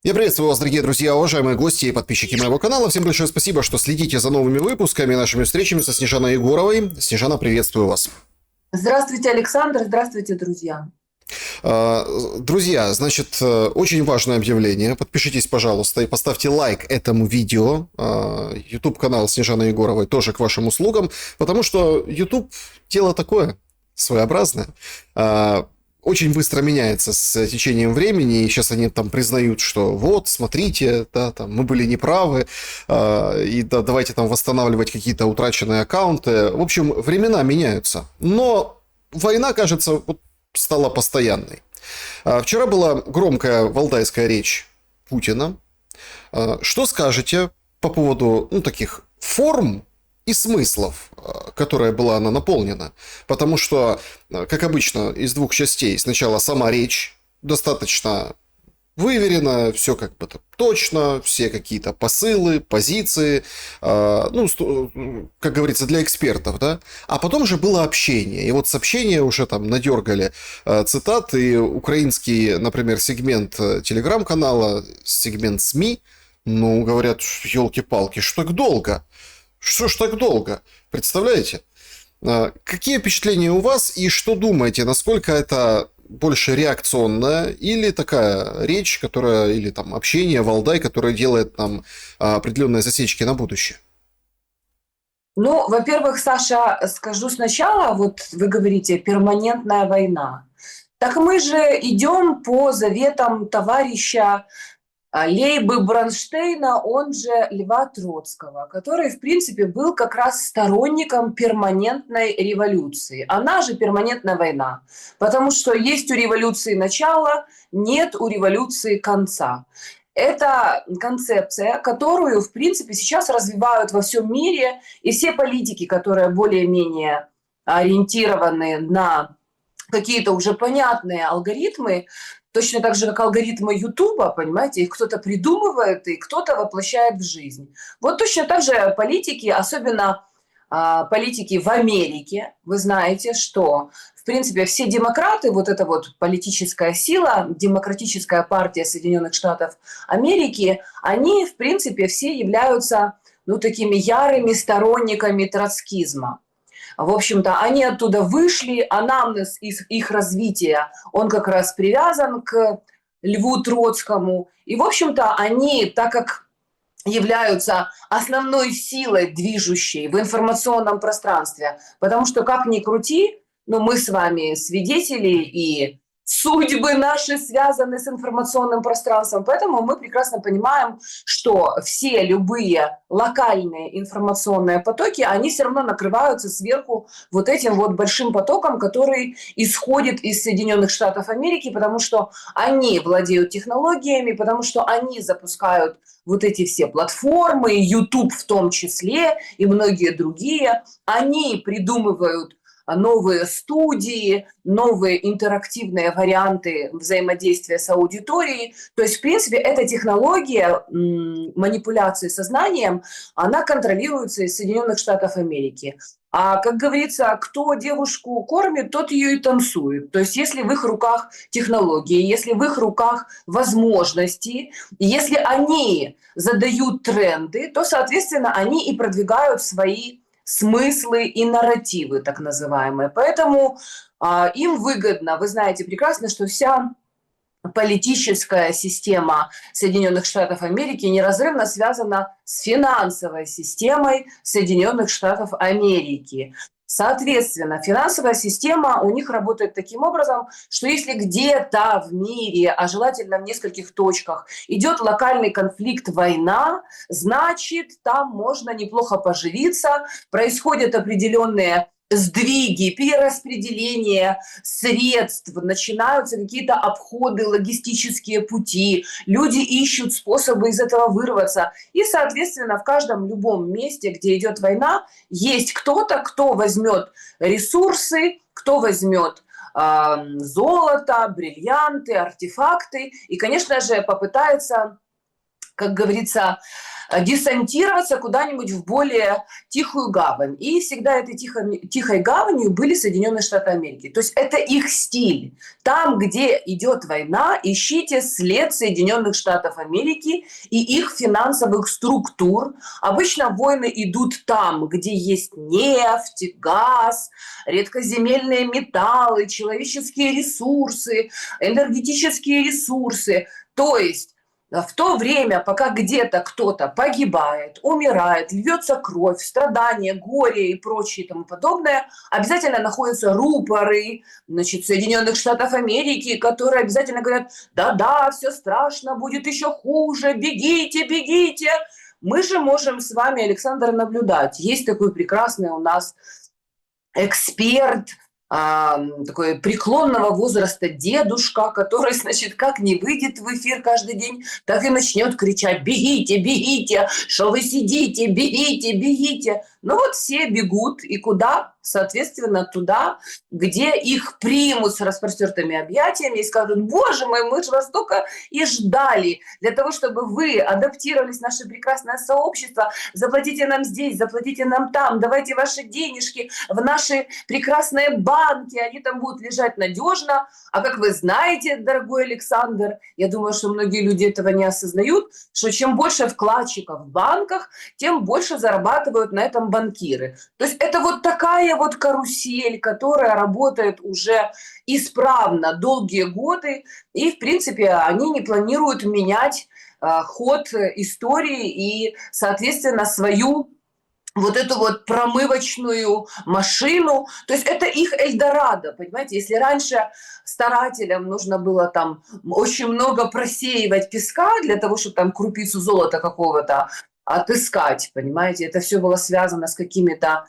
Я приветствую вас, дорогие друзья, уважаемые гости и подписчики моего канала. Всем большое спасибо, что следите за новыми выпусками, нашими встречами со Снежаной Егоровой. Снежана, приветствую вас. Здравствуйте, Александр. Здравствуйте, друзья. Друзья, значит, очень важное объявление. Подпишитесь, пожалуйста, и поставьте лайк этому видео. YouTube-канал Снежаны Егоровой тоже к вашим услугам, потому что YouTube дело такое, своеобразное. Очень быстро меняется с течением времени, и сейчас они там признают, что вот, смотрите, да, там, мы были неправы, и да, давайте там восстанавливать какие-то утраченные аккаунты. В общем, времена меняются. Но война, кажется, вот, стала постоянной. Вчера была громкая валдайская речь Путина. Что скажете по поводу, таких форм и смыслов, которой была она наполнена? Потому что, как обычно, из двух частей. Сначала сама речь достаточно выверено, все как бы точно, все какие-то посылы, позиции, как говорится, для экспертов, да. А потом же было общение, и вот с общения уже там надергали цитаты, и украинский, например, сегмент телеграм-канала, сегмент СМИ, говорят, елки-палки, что так долго? Что ж так долго? Представляете? Какие впечатления у вас и что думаете, насколько это больше реакционная или такая речь, которая, или там общение, валдай, которое делает нам определенные засечки на будущее? Ну, во-первых, Саша, скажу сначала, вот вы говорите, перманентная война. Так мы же идем по заветам товарища Лейбы Бронштейна, он же Льва Троцкого, который, в принципе, был как раз сторонником перманентной революции. Она же перманентная война, потому что есть у революции начало, нет у революции конца. Это концепция, которую, в принципе, сейчас развивают во всем мире, и все политики, которые более-менее ориентированы на какие-то уже понятные алгоритмы, точно так же, как алгоритмы Ютуба, понимаете, их кто-то придумывает и кто-то воплощает в жизнь. Вот точно так же политики, особенно политики в Америке, вы знаете, что, в принципе, все демократы, вот эта вот политическая сила, Демократическая партия Соединенных Штатов Америки, они, в принципе, все являются, такими ярыми сторонниками троцкизма. В общем-то, они оттуда вышли, анамнез их развития, он как раз привязан к Льву Троцкому. И, в общем-то, они, так как являются основной силой, движущей в информационном пространстве, потому что, как ни крути, но мы с вами свидетели, и судьбы наши связаны с информационным пространством, поэтому мы прекрасно понимаем, что все любые локальные информационные потоки, они все равно накрываются сверху вот этим вот большим потоком, который исходит из Соединенных Штатов Америки, потому что они владеют технологиями, потому что они запускают вот эти все платформы, YouTube в том числе и многие другие, они придумывают новые студии, новые интерактивные варианты взаимодействия с аудиторией. То есть, в принципе, эта технология манипуляции сознанием, она контролируется из Соединенных Штатов Америки. А, как говорится, кто девушку кормит, тот ее и танцует. То есть, если в их руках технологии, если в их руках возможности, если они задают тренды, то, соответственно, они и продвигают свои смыслы и нарративы, так называемые. Поэтому им выгодно, вы знаете прекрасно, что вся политическая система Соединенных Штатов Америки неразрывно связана с финансовой системой Соединенных Штатов Америки. Соответственно, финансовая система у них работает таким образом, что если где-то в мире, а желательно в нескольких точках, идет локальный конфликт, война, значит, там можно неплохо поживиться, происходят определенные сдвиги, перераспределение средств, начинаются какие-то обходы, логистические пути, люди ищут способы из этого вырваться. И, соответственно, в каждом любом месте, где идет война, есть кто-то, кто возьмет ресурсы, кто возьмет золото, бриллианты, артефакты и, конечно же, попытается как говорится, десантироваться куда-нибудь в более тихую гавань. И всегда этой тихой гаванью были Соединенные Штаты Америки. То есть это их стиль. Там, где идет война, ищите след Соединенных Штатов Америки и их финансовых структур. Обычно войны идут там, где есть нефть, газ, редкоземельные металлы, человеческие ресурсы, энергетические ресурсы. То есть в то время, пока где-то кто-то погибает, умирает, льется кровь, страдания, горе и прочее и тому подобное, обязательно находятся рупоры, значит, Соединенных Штатов Америки, которые обязательно говорят: да-да, все страшно, будет еще хуже, бегите, бегите. Мы же можем с вами, Александр, наблюдать. Есть такой прекрасный у нас эксперт, такой преклонного возраста дедушка, который, значит, как не выйдет в эфир каждый день, так и начнет кричать: бегите, бегите, что вы сидите, бегите, бегите. Ну вот все бегут, и куда? Соответственно, туда, где их примут с распростертыми объятиями и скажут: боже мой, мы же вас только и ждали для того, чтобы вы адаптировались в наше прекрасное сообщество, заплатите нам здесь, заплатите нам там, давайте ваши денежки в наши прекрасные банки, они там будут лежать надежно. А как вы знаете, дорогой Александр, я думаю, что многие люди этого не осознают, что чем больше вкладчиков в банках, тем больше зарабатывают на этом банкиры. То есть это вот такая вот карусель, которая работает уже исправно долгие годы, и, в принципе, они не планируют менять ход истории и, соответственно, свою вот эту вот промывочную машину. То есть это их Эльдорадо, понимаете? Если раньше старателям нужно было там очень много просеивать песка для того, чтобы там крупицу золота какого-то отыскать, понимаете? Это все было связано с какими-то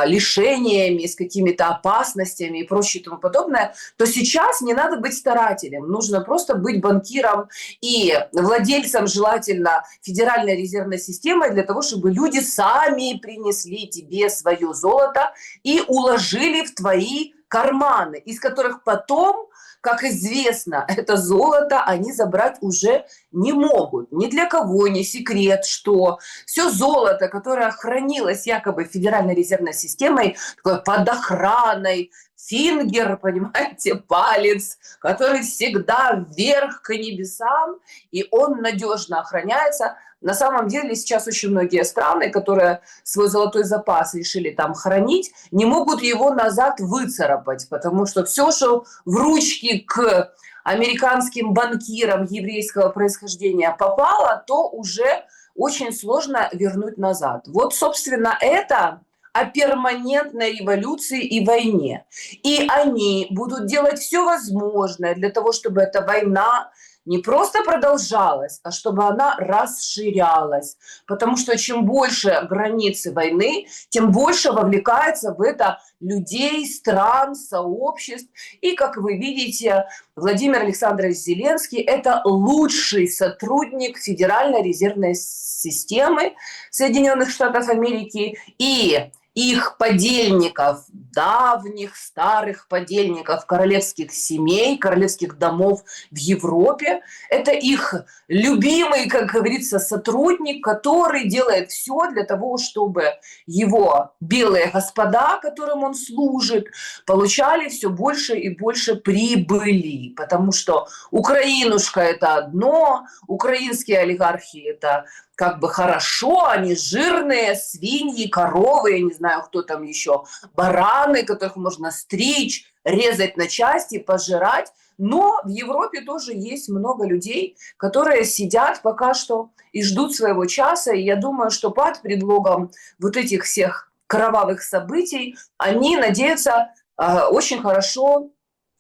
лишениями, с какими-то опасностями и прочее и тому подобное, то сейчас не надо быть старателем, нужно просто быть банкиром и владельцем, желательно, Федеральной резервной системы, для того, чтобы люди сами принесли тебе свое золото и уложили в твои карманы, из которых потом, как известно, это золото они забрать уже не могут. Ни для кого не секрет, что все золото, которое хранилось якобы Федеральной резервной системой, такой под охраной, фингер, понимаете, палец, который всегда вверх к небесам, и он надежно охраняется. На самом деле сейчас очень многие страны, которые свой золотой запас решили там хранить, не могут его назад выцарапать, потому что все, что в ручки к американским банкирам еврейского происхождения попало, то уже очень сложно вернуть назад. Вот, собственно, это о перманентной революции и войне. И они будут делать все возможное для того, чтобы эта война не просто продолжалась, а чтобы она расширялась. Потому что чем больше границы войны, тем больше вовлекается в это людей, стран, сообществ. И, как вы видите, Владимир Александрович Зеленский – это лучший сотрудник Федеральной резервной системы Соединенных Штатов Америки и их подельников, давних старых подельников королевских семей, королевских домов в Европе. Это их любимый, как говорится, сотрудник, который делает все для того, чтобы его белые господа, которым он служит, получали все больше и больше прибыли. Потому что Украинушка – это одно, украинские олигархи – это как бы хорошо, они жирные, свиньи, коровы, я не знаю, кто там еще, бараны, которых можно стричь, резать на части, пожирать. Но в Европе тоже есть много людей, которые сидят пока что и ждут своего часа. И я думаю, что под предлогом вот этих всех кровавых событий они надеются очень хорошо,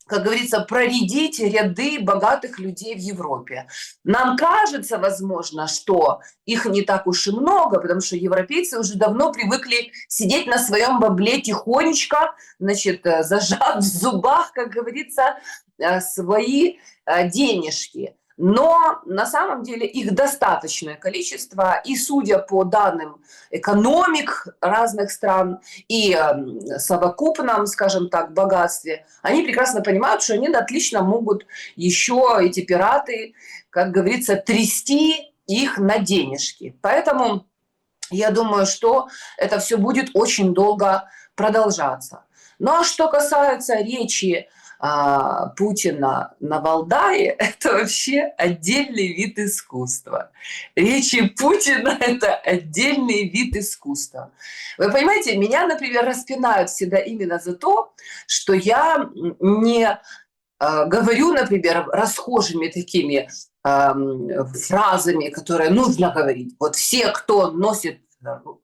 как говорится, проредить ряды богатых людей в Европе. Нам кажется, возможно, что их не так уж и много, потому что европейцы уже давно привыкли сидеть на своем бабле тихонечко, значит, зажав в зубах, как говорится, свои денежки. Но на самом деле их достаточное количество, и судя по данным экономик разных стран и совокупном, скажем так, богатстве, они прекрасно понимают, что они отлично могут еще эти пираты, как говорится, трясти их на денежки. Поэтому я думаю, что это все будет очень долго продолжаться. Ну а что касается речи Путина на Валдае, это вообще отдельный вид искусства. Речи Путина – это отдельный вид искусства. Вы понимаете, меня, например, распинают всегда именно за то, что я не говорю, например, расхожими такими фразами, которые нужно говорить. Вот все, кто носит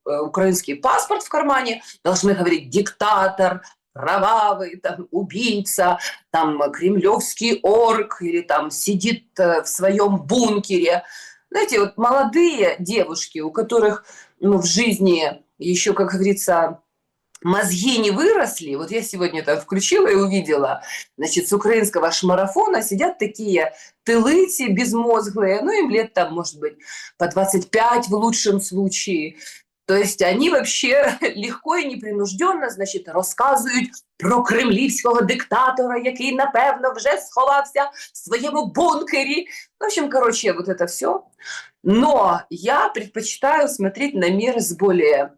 украинский паспорт в кармане, должны говорить диктатор, кровавый, там, убийца, там, кремлевский орк или там сидит в своем бункере. Знаете, вот молодые девушки, у которых в жизни еще, как говорится, мозги не выросли. Вот я сегодня там включила и увидела, значит, с украинского шмарафона сидят такие тылыти безмозглые, ну, им лет там, может быть, по 25 в лучшем случае. То есть они вообще легко і непринужденно, значить, розказують про кремлівського диктатора, який, напевно, вже сховався в своєму бункері. В общем, короче, вот это все. Но я предпочитаю смотреть на мир с более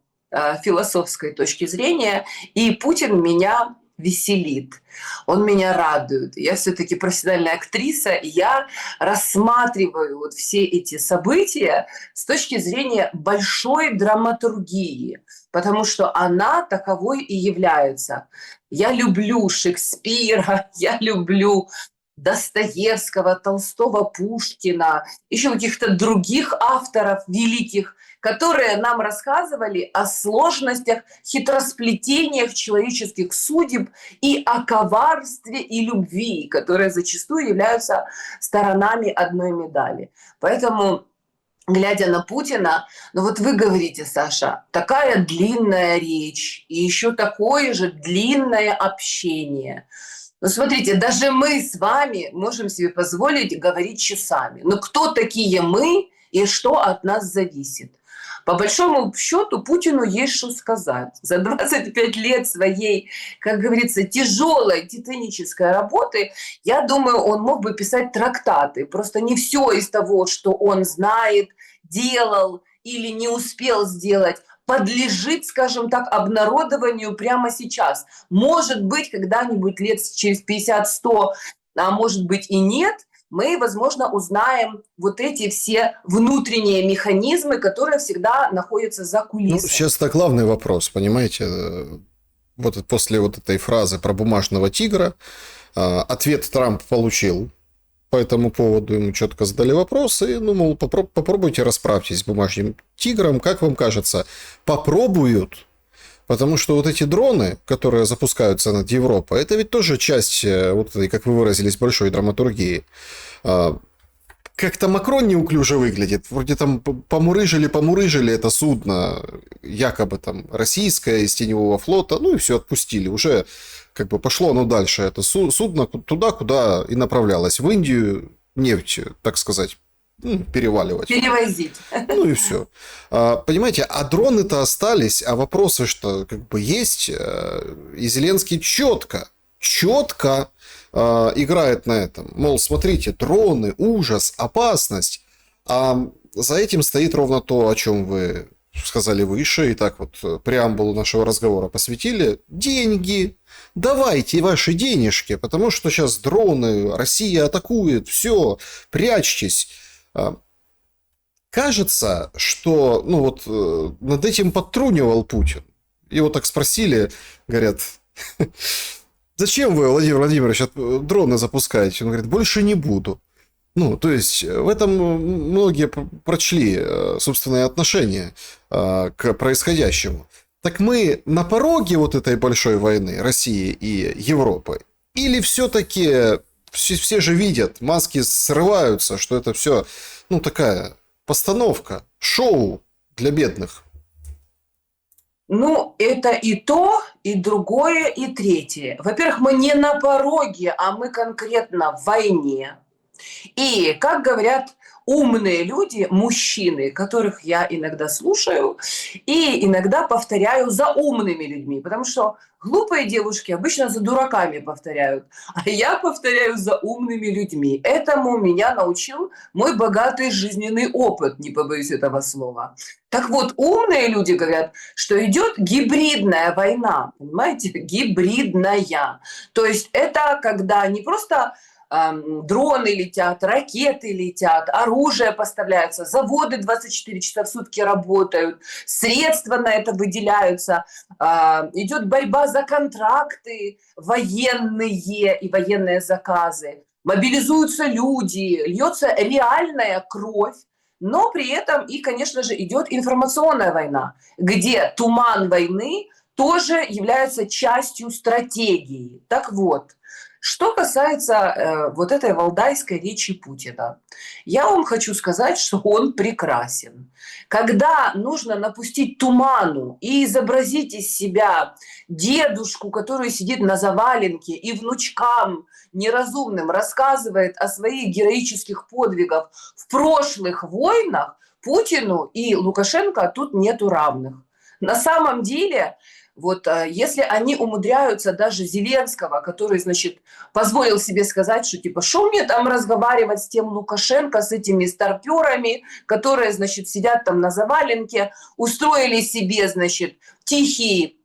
философской точки зрения, и Путин меня веселит, он меня радует. Я все-таки профессиональная актриса, и я рассматриваю вот все эти события с точки зрения большой драматургии, потому что она таковой и является. Я люблю Шекспира, я люблю Достоевского, Толстого, Пушкина, еще каких-то других авторов великих, которые нам рассказывали о сложностях, хитросплетениях человеческих судеб и о коварстве и любви, которые зачастую являются сторонами одной медали. Поэтому, глядя на Путина, ну вот вы говорите, Саша, такая длинная речь и еще такое же длинное общение. Ну, смотрите, даже мы с вами можем себе позволить говорить часами. Но кто такие мы и что от нас зависит? По большому счету Путину есть что сказать. За 25 лет своей, как говорится, тяжелой титанической работы, я думаю, он мог бы писать трактаты. Просто не все из того, что он знает, делал или не успел сделать, подлежит, скажем так, обнародованию прямо сейчас. Может быть, когда-нибудь лет через 50-100, а может быть и нет, мы, возможно, узнаем вот эти все внутренние механизмы, которые всегда находятся за кулисами. Ну, сейчас-то главный вопрос, понимаете? Вот после вот этой фразы про бумажного тигра ответ Трамп получил. По этому поводу ему четко задали вопросы. Ну, мол, попробуйте расправьтесь с бумажным тигром. Как вам кажется, попробуют? Потому что вот эти дроны, которые запускаются над Европой, это ведь тоже часть вот этой, как вы выразились, большой драматургии. Как-то Макрон неуклюже выглядит. Вроде там помурыжили это судно, якобы там российское, из теневого флота. Ну и все, отпустили. Уже как бы пошло оно дальше. Это судно туда, куда и направлялось. В Индию нефть, так сказать, переваливать. Перевозить. Ну и все. Понимаете, а дроны-то остались, а вопросы что как бы есть. И Зеленский четко играет на этом. Мол, смотрите, дроны, ужас, опасность. А за этим стоит ровно то, о чем вы сказали выше, и так вот преамбулу нашего разговора посвятили. Деньги. Давайте ваши денежки, потому что сейчас дроны, Россия атакует, все, прячьтесь. Кажется, что ну вот над этим подтрунивал Путин. Его так спросили, говорят, зачем вы, Владимир Владимирович, дроны запускаете? Он говорит, больше не буду. Ну, то есть, в этом многие прочли собственное отношение к происходящему. Так мы на пороге вот этой большой войны России и Европы? Или все-таки все же видят, маски срываются, что это все, ну, такая постановка, шоу для бедных? Ну, это и то, и другое, и третье. Во-первых, мы не на пороге, а мы конкретно в войне. И, как говорят умные люди, мужчины, которых я иногда слушаю и иногда повторяю за умными людьми, потому что глупые девушки обычно за дураками повторяют, а я повторяю за умными людьми. Этому меня научил мой богатый жизненный опыт, не побоюсь этого слова. Так вот, умные люди говорят, что идет гибридная война, понимаете, гибридная. То есть это когда не просто дроны летят, ракеты летят, оружие поставляется, заводы 24 часа в сутки работают, средства на это выделяются, идет борьба за контракты военные и военные заказы, мобилизуются люди, льется реальная кровь, но при этом и, конечно же, идет информационная война, где туман войны тоже является частью стратегии. Так вот, что касается вот этой валдайской речи Путина, я вам хочу сказать, что он прекрасен. Когда нужно напустить туману и изобразить из себя дедушку, который сидит на заваленке и внучкам неразумным рассказывает о своих героических подвигах в прошлых войнах, Путину и Лукашенко тут нету равных. На самом деле, вот если они умудряются даже Зеленского, который, значит, позволил себе сказать, что типа, что мне там разговаривать с тем Лукашенко, с этими старперами, которые, значит, сидят там на заваленке, устроили себе, значит, тихий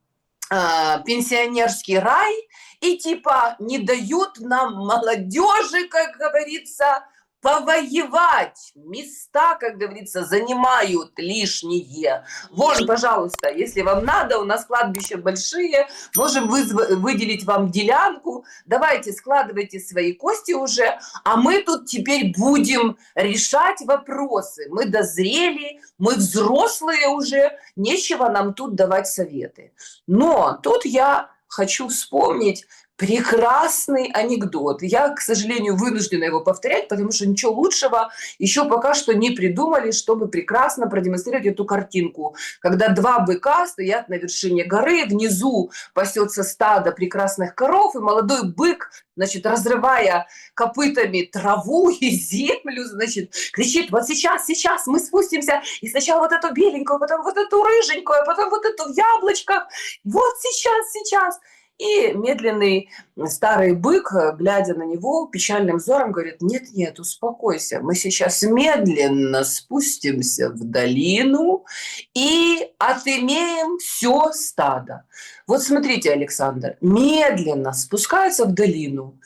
пенсионерский рай и типа не дают нам молодежи, как говорится, повоевать. Места, как говорится, занимают лишние. Вон, пожалуйста, если вам надо, у нас кладбища большие, можем выделить вам делянку. Давайте, складывайте свои кости уже, а мы тут теперь будем решать вопросы. Мы дозрели, мы взрослые уже, нечего нам тут давать советы. Но тут я хочу вспомнить прекрасный анекдот. Я, к сожалению, вынуждена его повторять, потому что ничего лучшего еще пока что не придумали, чтобы прекрасно продемонстрировать эту картинку. Когда два быка стоят на вершине горы, внизу пасется стадо прекрасных коров, и молодой бык, значит, разрывая копытами траву и землю, значит, кричит: вот сейчас, сейчас мы спустимся, и сначала вот эту беленькую, потом вот эту рыженькую, потом вот эту в яблочках, вот сейчас, сейчас. И медленный старый бык, глядя на него, печальным взором говорит: нет-нет, успокойся, мы сейчас медленно спустимся в долину и отымеем все стадо. Вот смотрите, Александр, медленно спускаются в долину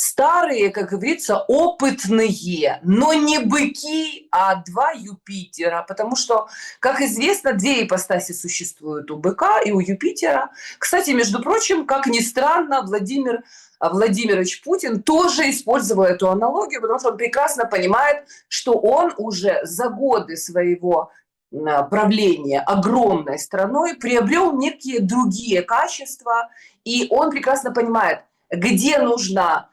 старые, как говорится, опытные, но не быки, а два Юпитера, потому что, как известно, две ипостаси существуют у быка и у Юпитера. Кстати, между прочим, как ни странно, Владимир Владимирович Путин тоже использовал эту аналогию, потому что он прекрасно понимает, что он уже за годы своего правления огромной страной приобрел некие другие качества, и он прекрасно понимает, где нужно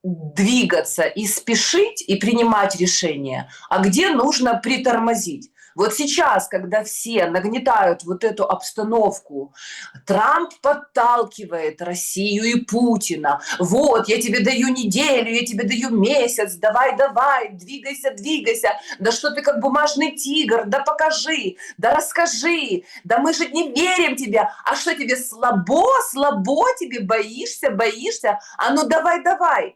двигаться и спешить и принимать решения, а где нужно притормозить. Вот сейчас, когда все нагнетают вот эту обстановку, Трамп подталкивает Россию и Путина. Вот, я тебе даю неделю, я тебе даю месяц, давай, давай, двигайся, двигайся. Да что ты как бумажный тигр, да покажи, да расскажи, да мы же не верим тебе. А что тебе слабо, слабо тебе, боишься, боишься? А ну давай, давай.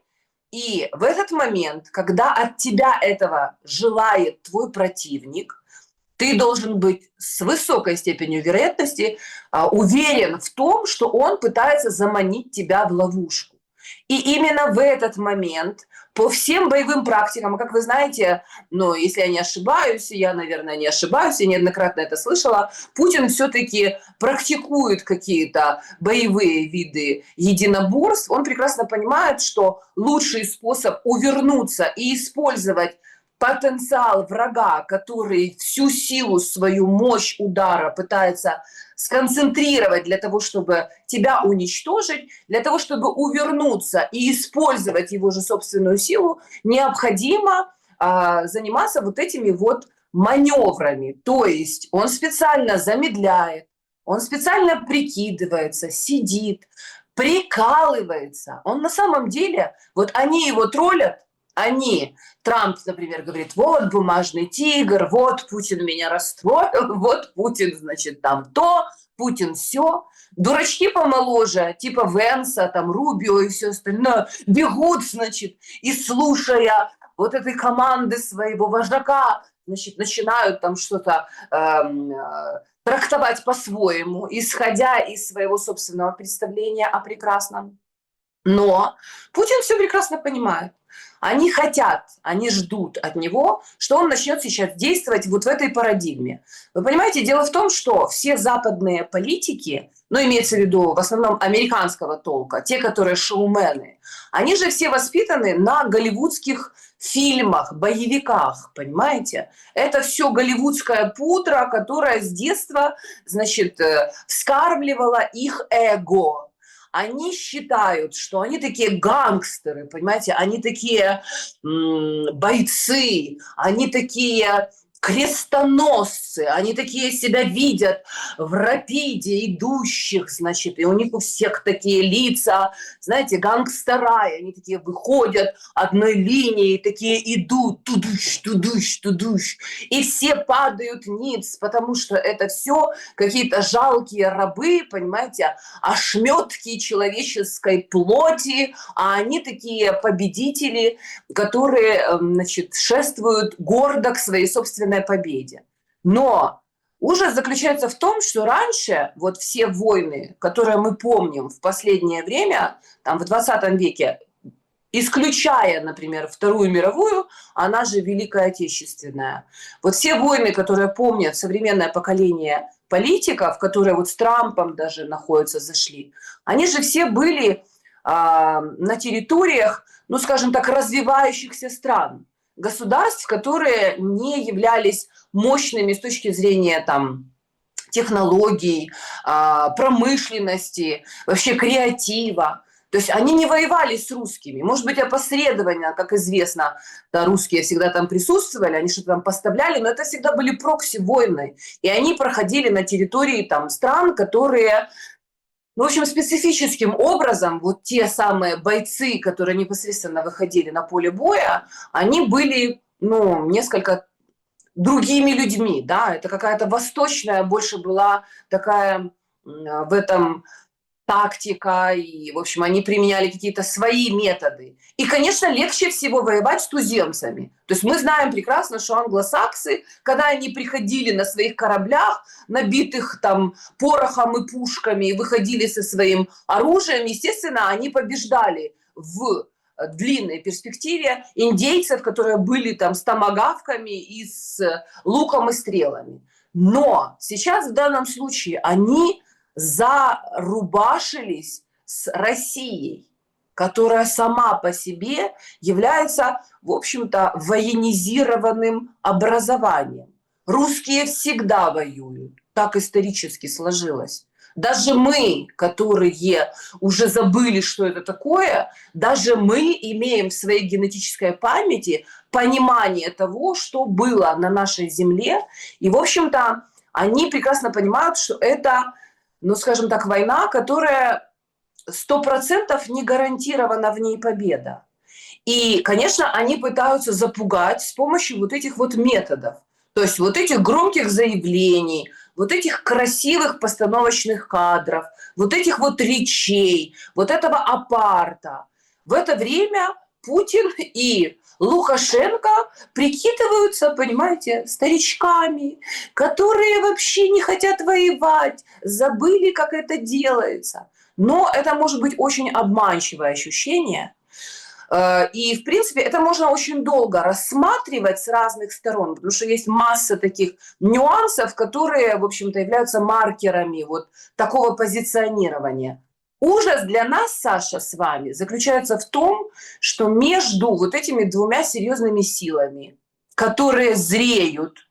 И в этот момент, когда от тебя этого желает твой противник, ты должен быть с высокой степенью вероятности уверен в том, что он пытается заманить тебя в ловушку. И именно в этот момент по всем боевым практикам, как вы знаете, ну, если я не ошибаюсь, я, наверное, не ошибаюсь, я неоднократно это слышала, Путин все-таки практикует какие-то боевые виды единоборств. Он прекрасно понимает, что лучший способ увернуться и использовать потенциал врага, который всю силу, свою мощь удара пытается сконцентрировать для того, чтобы тебя уничтожить, для того, чтобы увернуться и использовать его же собственную силу, необходимо заниматься вот этими вот маневрами. То есть он специально замедляет, он специально прикидывается, сидит, прикалывается. Он на самом деле, вот они его троллят, Трамп, например, говорит, вот бумажный тигр, вот Путин меня расстроил, вот Путин, значит, там то, Путин все. Дурачки помоложе, типа Венса, там, Рубио и все остальное, бегут, значит, и слушая вот этой команды своего вожака, значит, начинают там что-то трактовать по-своему, исходя из своего собственного представления о прекрасном. Но Путин все прекрасно понимает. Они хотят, они ждут от него, что он начнет сейчас действовать вот в этой парадигме. Вы понимаете, дело в том, что все западные политики, ну, имеется в виду в основном американского толка, те, которые шоумены, они же все воспитаны на голливудских фильмах, боевиках, понимаете? Это все голливудская пудра, которая с детства, значит, вскармливала их эго. Они считают, что они такие гангстеры, понимаете, они такие бойцы, они такие крестоносцы, они такие себя видят в рапиде идущих, значит, и у них у всех такие лица, знаете, гангстера, и они такие выходят одной линией, такие идут, тудущ, тудущ, тудущ, и все падают ниц, потому что это все какие-то жалкие рабы, понимаете, ошметки человеческой плоти, а они такие победители, которые, значит, шествуют гордо к своей собственной победе. Но ужас заключается в том, что раньше вот все войны, которые мы помним в последнее время, там в 20 веке, исключая, например, Вторую мировую, она же Великая Отечественная. Вот все войны, которые помнят современное поколение политиков, которые вот с Трампом даже находятся, зашли, они же все были на территориях, ну, скажем так, развивающихся стран, государств, которые не являлись мощными с точки зрения там технологий, промышленности, вообще креатива. То есть они не воевали с русскими. Может быть, опосредованно, как известно, да, русские всегда там присутствовали, они что-то там поставляли, но это всегда были прокси-войны. И они проходили на территории там стран, которые, ну, в общем, специфическим образом, вот те самые бойцы, которые непосредственно выходили на поле боя, они были, ну, несколько другими людьми, да, это какая-то восточная больше была такая в этом тактика, и, в общем, они применяли какие-то свои методы. И, конечно, легче всего воевать с туземцами. То есть мы знаем прекрасно, что англосаксы, когда они приходили на своих кораблях, набитых там порохом и пушками, и выходили со своим оружием, естественно, они побеждали в длинной перспективе индейцев, которые были там с томагавками и с луком и стрелами. Но сейчас в данном случае они зарубашились с Россией, которая сама по себе является, в общем-то, военизированным образованием. Русские всегда воюют, так исторически сложилось. Даже мы, которые уже забыли, что это такое, даже мы имеем в своей генетической памяти понимание того, что было на нашей земле. И, в общем-то, они прекрасно понимают, что это, ну, скажем так, война, которая 100% не гарантирована в ней победа. И, конечно, они пытаются запугать с помощью вот этих вот методов. То есть вот этих громких заявлений, вот этих красивых постановочных кадров, вот этих вот речей, вот этого апарта. В это время Путин и Лукашенко прикидываются, понимаете, старичками, которые вообще не хотят воевать, забыли, как это делается. Но это может быть очень обманчивое ощущение. И, в принципе, это можно очень долго рассматривать с разных сторон, потому что есть масса таких нюансов, которые, в общем-то, являются маркерами вот такого позиционирования. Ужас для нас, Саша, с вами заключается в том, что между вот этими двумя серьезными силами, которые зреют,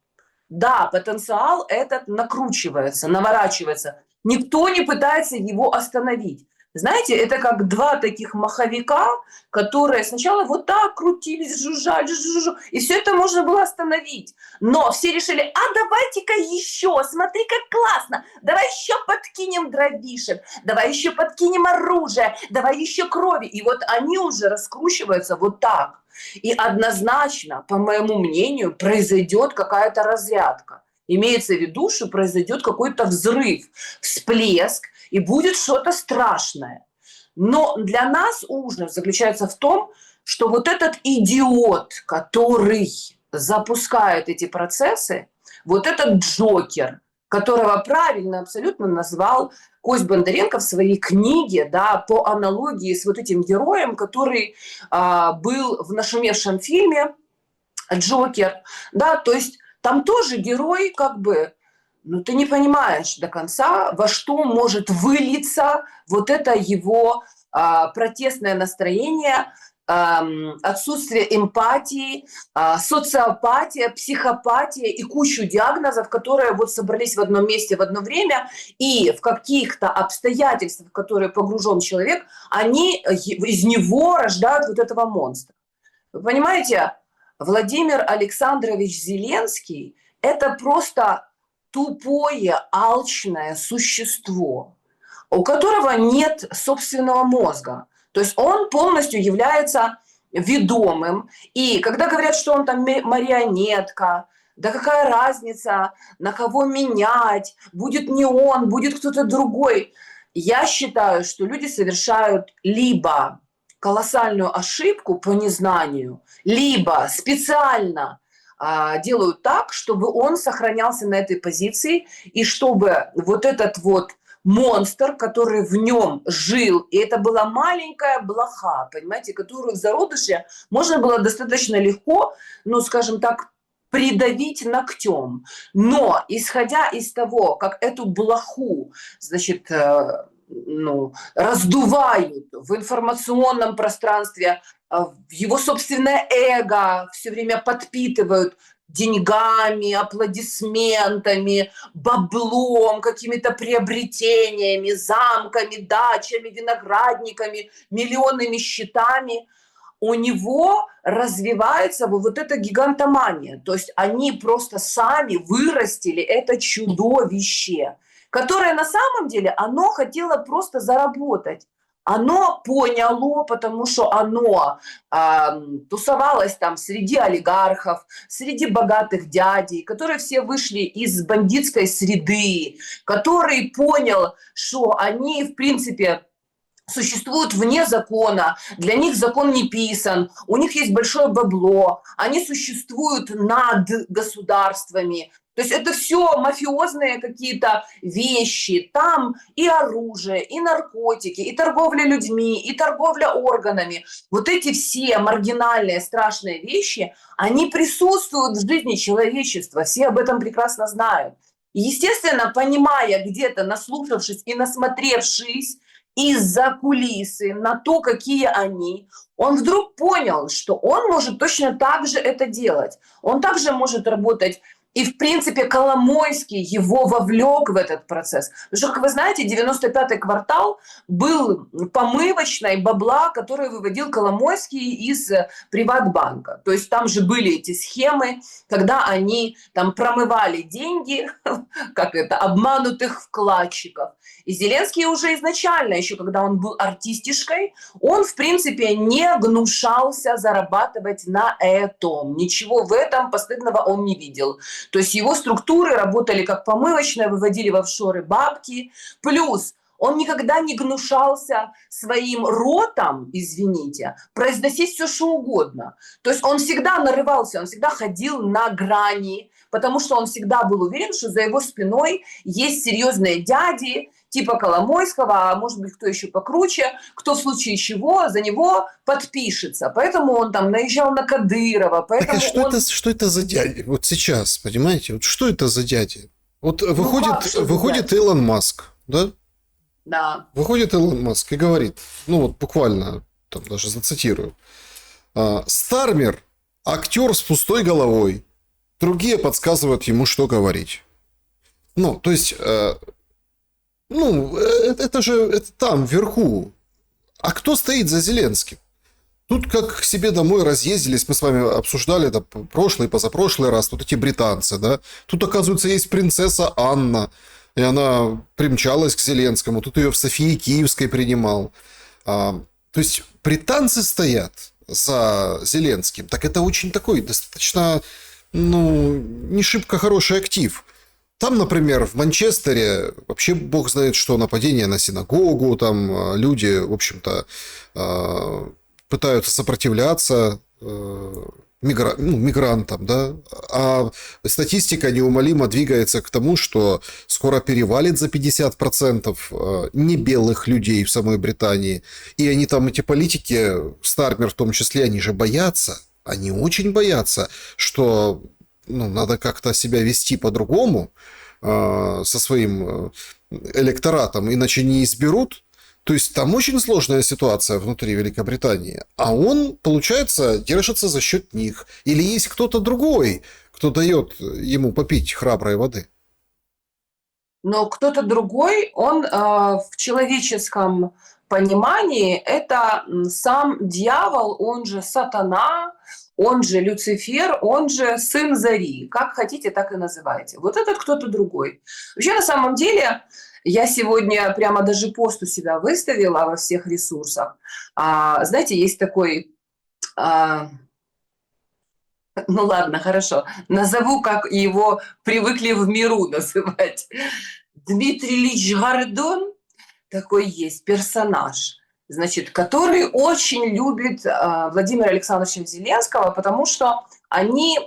да, потенциал этот накручивается, наворачивается. Никто не пытается его остановить. Знаете, это как два таких маховика, которые сначала вот так крутились, жужжали, жужжу, и все это можно было остановить. Но все решили, а давайте-ка еще, смотри, как классно, давай еще подкинем дровишек, давай еще подкинем оружие, давай еще крови. И вот они уже раскручиваются вот так. И однозначно, по моему мнению, произойдет какая-то разрядка. Имеется в виду, что произойдет какой-то взрыв, всплеск, и будет что-то страшное. Но для нас ужас заключается в том, что вот этот идиот, который запускает эти процессы, вот этот Джокер, которого правильно абсолютно назвал Кость Бондаренко в своей книге, да, по аналогии с вот этим героем, который был в нашумевшем фильме «Джокер», да, то есть там тоже герой как бы, ну, ты не понимаешь до конца, во что может вылиться вот это его протестное настроение, отсутствие эмпатии, социопатия, психопатия и кучу диагнозов, которые вот собрались в одном месте в одно время, и в каких-то обстоятельствах, в которые погружен человек, они из него рождают вот этого монстра. Вы понимаете, Владимир Александрович Зеленский – это просто тупое, алчное существо, у которого нет собственного мозга. То есть он полностью является ведомым. И когда говорят, что он там марионетка, да какая разница, на кого менять, будет не он, будет кто-то другой. Я считаю, что люди совершают либо колоссальную ошибку по незнанию, либо специально делают так, чтобы он сохранялся на этой позиции, и чтобы вот этот вот монстр, который в нем жил, и это была маленькая блоха, понимаете, которую в зародыше можно было достаточно легко, ну, скажем так, придавить ногтем. Но, исходя из того, как эту блоху, значит, раздувают в информационном пространстве, в его собственное эго все время подпитывают деньгами, аплодисментами, баблом, какими-то приобретениями, замками, дачами, виноградниками, миллионными счетами, у него развивается вот эта гигантомания. То есть они просто сами вырастили это чудовище, которое на самом деле оно хотело просто заработать. Оно поняло, потому что оно тусовалось там среди олигархов, среди богатых дядей, которые все вышли из бандитской среды, который понял, что они, в принципе, существуют вне закона, для них закон не писан, у них есть большое бабло, они существуют над государствами. То есть это все мафиозные какие-то вещи. Там и оружие, и наркотики, и торговля людьми, и торговля органами. Вот эти все маргинальные, страшные вещи, они присутствуют в жизни человечества. Все об этом прекрасно знают. И, естественно, понимая где-то, наслушавшись и насмотревшись из-за кулисы на то, какие они, он вдруг понял, что он может точно так же это делать. Он также может работать. И, в принципе, Коломойский его вовлек в этот процесс. Потому что, как вы знаете, 95-й квартал был помывочной бабла, который выводил Коломойский из Приватбанка. То есть там же были эти схемы, когда они там промывали деньги, как это, обманутых вкладчиков. И Зеленский уже изначально, еще когда он был артистишкой, он, в принципе, не гнушался зарабатывать на этом. Ничего в этом постыдного он не видел. То есть его структуры работали как помывочная, выводили в офшоры бабки. Плюс он никогда не гнушался своим ротом, извините, произносить все, что угодно. То есть он всегда нарывался, он всегда ходил на грани, потому что он всегда был уверен, что за его спиной есть серьезные дяди, типа Коломойского, а может быть, кто еще покруче, кто в случае чего за него подпишется. Поэтому он там наезжал на Кадырова. Поэтому Так, что это за дядя? Вот сейчас, понимаете? Вот что это за дядя? Вот выходит Илон Маск, да? Да. Выходит Илон Маск и говорит, ну вот буквально, там даже зацитирую. Стармер – актер с пустой головой. Другие подсказывают ему, что говорить. Ну, то есть... Ну, это же это там, вверху. А кто стоит за Зеленским? Тут как к себе домой разъездились, мы с вами обсуждали это прошлый, позапрошлый раз, тут эти британцы, да? Тут, оказывается, есть принцесса Анна, и она примчалась к Зеленскому, тут ее в Софии Киевской принимал. То есть британцы стоят за Зеленским, так это очень такой достаточно, ну, не шибко хороший актив. Там, например, в Манчестере вообще бог знает что, нападение на синагогу, там люди, в общем-то, пытаются сопротивляться мигрантам, да, а статистика неумолимо двигается к тому, что скоро перевалит за 50% небелых людей в самой Британии, и они там, эти политики, Стармер в том числе, они же боятся, они очень боятся, что надо как-то себя вести по-другому со своим электоратом, иначе не изберут. То есть там очень сложная ситуация внутри Великобритании, а он, получается, держится за счет них. Или есть кто-то другой, кто дает ему попить храброй воды? Но кто-то другой, он в человеческом понимании, это сам дьявол, он же сатана, он же Люцифер, он же сын Зари. Как хотите, так и называйте. Вот этот кто-то другой. Вообще, на самом деле, я сегодня прямо даже пост у себя выставила во всех ресурсах. Знаете, есть такой... ну ладно, хорошо. Назову, как его привыкли в миру называть. Дмитрий Ильич Гордон, такой есть персонаж, значит, который очень любит Владимира Александровича Зеленского, потому что они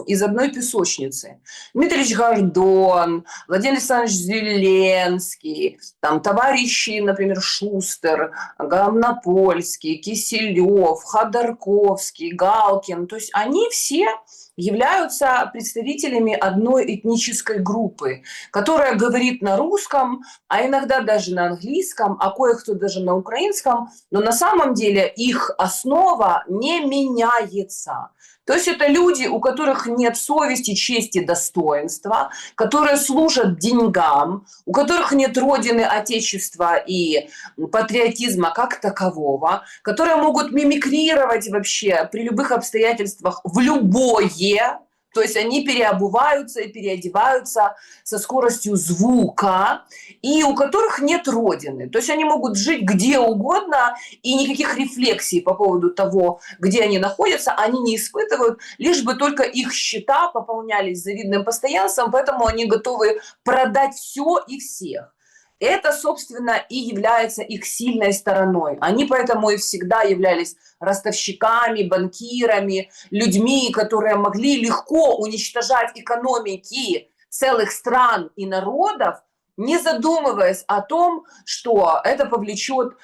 из одной песочницы. Дмитрий Ильич Гордон, Владимир Александрович Зеленский, там товарищи, например, Шустер, Гамнопольский, Киселев, Ходорковский, Галкин. То есть они все являются представителями одной этнической группы, которая говорит на русском, а иногда даже на английском, а кое-кто даже на украинском, но на самом деле их основа не меняется. То есть это люди, у которых нет совести, чести, достоинства, которые служат деньгам, у которых нет родины, отечества и патриотизма как такового, которые могут мимикрировать вообще при любых обстоятельствах в любое. То есть они переобуваются и переодеваются со скоростью звука, и у которых нет родины. То есть они могут жить где угодно, и никаких рефлексий по поводу того, где они находятся, они не испытывают, лишь бы только их счета пополнялись завидным постоянством, поэтому они готовы продать все и всех. Это, собственно, и является их сильной стороной. Они поэтому и всегда являлись ростовщиками, банкирами, людьми, которые могли легко уничтожать экономики целых стран и народов, не задумываясь о том, что это повлечет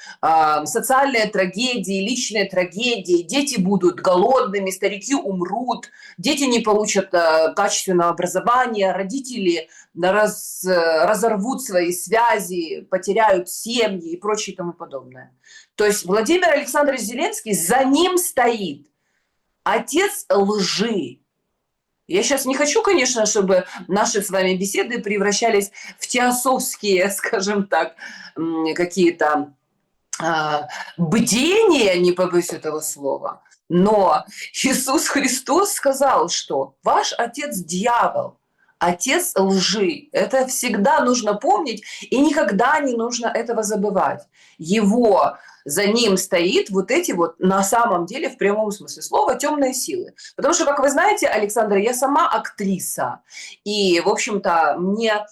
социальные трагедии, личные трагедии, дети будут голодными, старики умрут, дети не получат качественного образования, родители разорвут свои связи, потеряют семьи и прочее и тому подобное. То есть Владимир Александрович Зеленский, за ним стоит отец лжи. Я сейчас не хочу, конечно, чтобы наши с вами беседы превращались в теософские, скажем так, какие-то бдения, не побоюсь этого слова. Но Иисус Христос сказал, что ваш отец дьявол, отец лжи. Это всегда нужно помнить, и никогда не нужно этого забывать. За ним стоит вот эти вот, на самом деле, в прямом смысле слова, темные силы. Потому что, как вы знаете, Александра, я сама актриса. И, в общем-то, мне,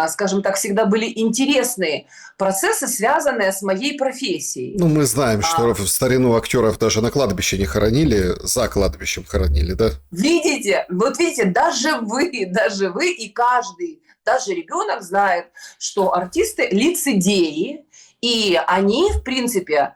скажем так, всегда были интересные процессы, связанные с моей профессией. Ну, мы знаем, что в старину актеров даже на кладбище не хоронили, за кладбищем хоронили, да? Видите, вот видите, даже вы и каждый, даже ребенок знает, что артисты лицедеи, и они, в принципе,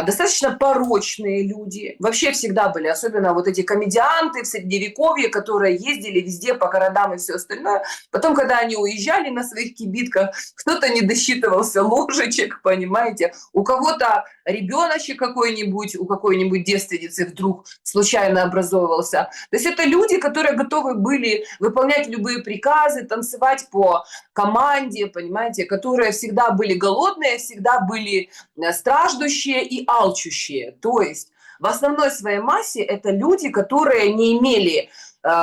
достаточно порочные люди. Вообще всегда были, особенно вот эти комедианты в Средневековье, которые ездили везде по городам и все остальное. Потом, когда они уезжали на своих кибитках, кто-то не досчитывался ложечек, понимаете, у кого-то ребеночек какой-нибудь, у какой-нибудь девственницы вдруг случайно образовывался. То есть это люди, которые готовы были выполнять любые приказы, танцевать по команде, понимаете, которые всегда были голодные, всегда были страждущие и алчущие. То есть в основной своей массе это люди, которые не имели,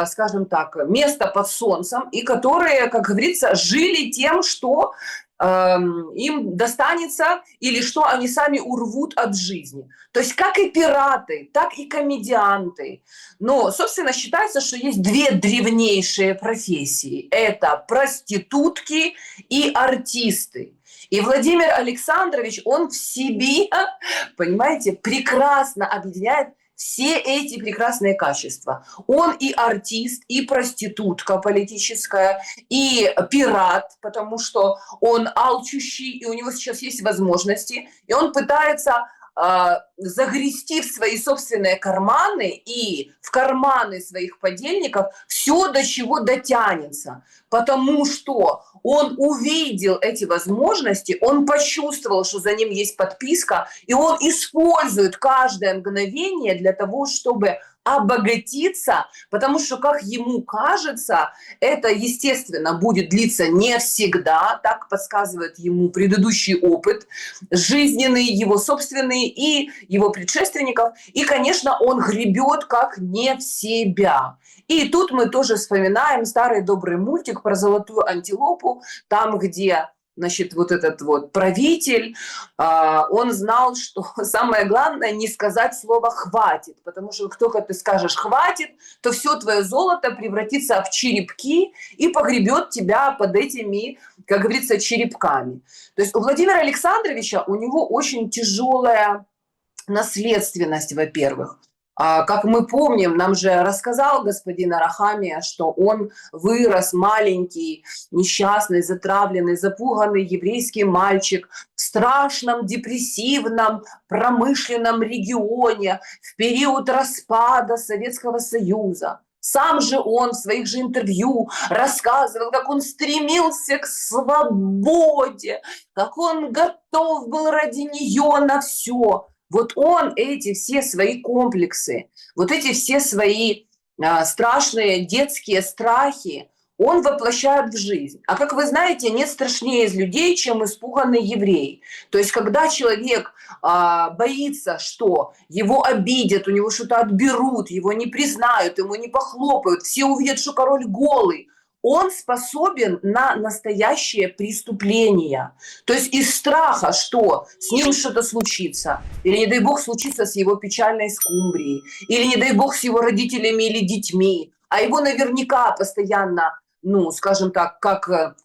скажем так, места под солнцем и которые, как говорится, жили тем, что им достанется или что они сами урвут от жизни. То есть как и пираты, так и комедианты. Но, собственно, считается, что есть две древнейшие профессии. Это проститутки и артисты. И Владимир Александрович, он в себе, понимаете, прекрасно объединяет все эти прекрасные качества. Он и артист, и проститутка политическая, и пират, потому что он алчущий, и у него сейчас есть возможности, и он пытается загрести в свои собственные карманы и в карманы своих подельников все, до чего дотянется. Потому что он увидел эти возможности, он почувствовал, что за ним есть подписка, и он использует каждое мгновение для того, чтобы обогатиться, потому что, как ему кажется, это, естественно, будет длиться не всегда, так подсказывает ему предыдущий опыт, жизненный, его собственный и его предшественников. И, конечно, он гребет как не в себя. И тут мы тоже вспоминаем старый добрый мультик про золотую антилопу, там, где, значит, вот этот вот правитель, он знал, что самое главное не сказать слово «хватит», потому что как только ты скажешь «хватит», то все твое золото превратится в черепки и погребет тебя под этими, как говорится, черепками. То есть у Владимира Александровича у него очень тяжелая наследственность, во-первых. Как мы помним, нам же рассказал господин Арахамия, что он вырос маленький, несчастный, затравленный, запуганный еврейский мальчик в страшном депрессивном промышленном регионе в период распада Советского Союза. Сам же он в своих же интервью рассказывал, как он стремился к свободе, как он готов был ради нее на все. Вот он эти все свои комплексы, вот эти все свои страшные детские страхи, он воплощает в жизнь. А как вы знаете, нет страшнее из людей, чем испуганный еврей. То есть когда человек боится, что его обидят, у него что-то отберут, его не признают, ему не похлопают, все увидят, что король голый, он способен на настоящее преступление. То есть из страха, что с ним что-то случится, или, не дай бог, случится с его печальной скумбрией, или, не дай бог, с его родителями или детьми, а его наверняка постоянно, ну, скажем так, как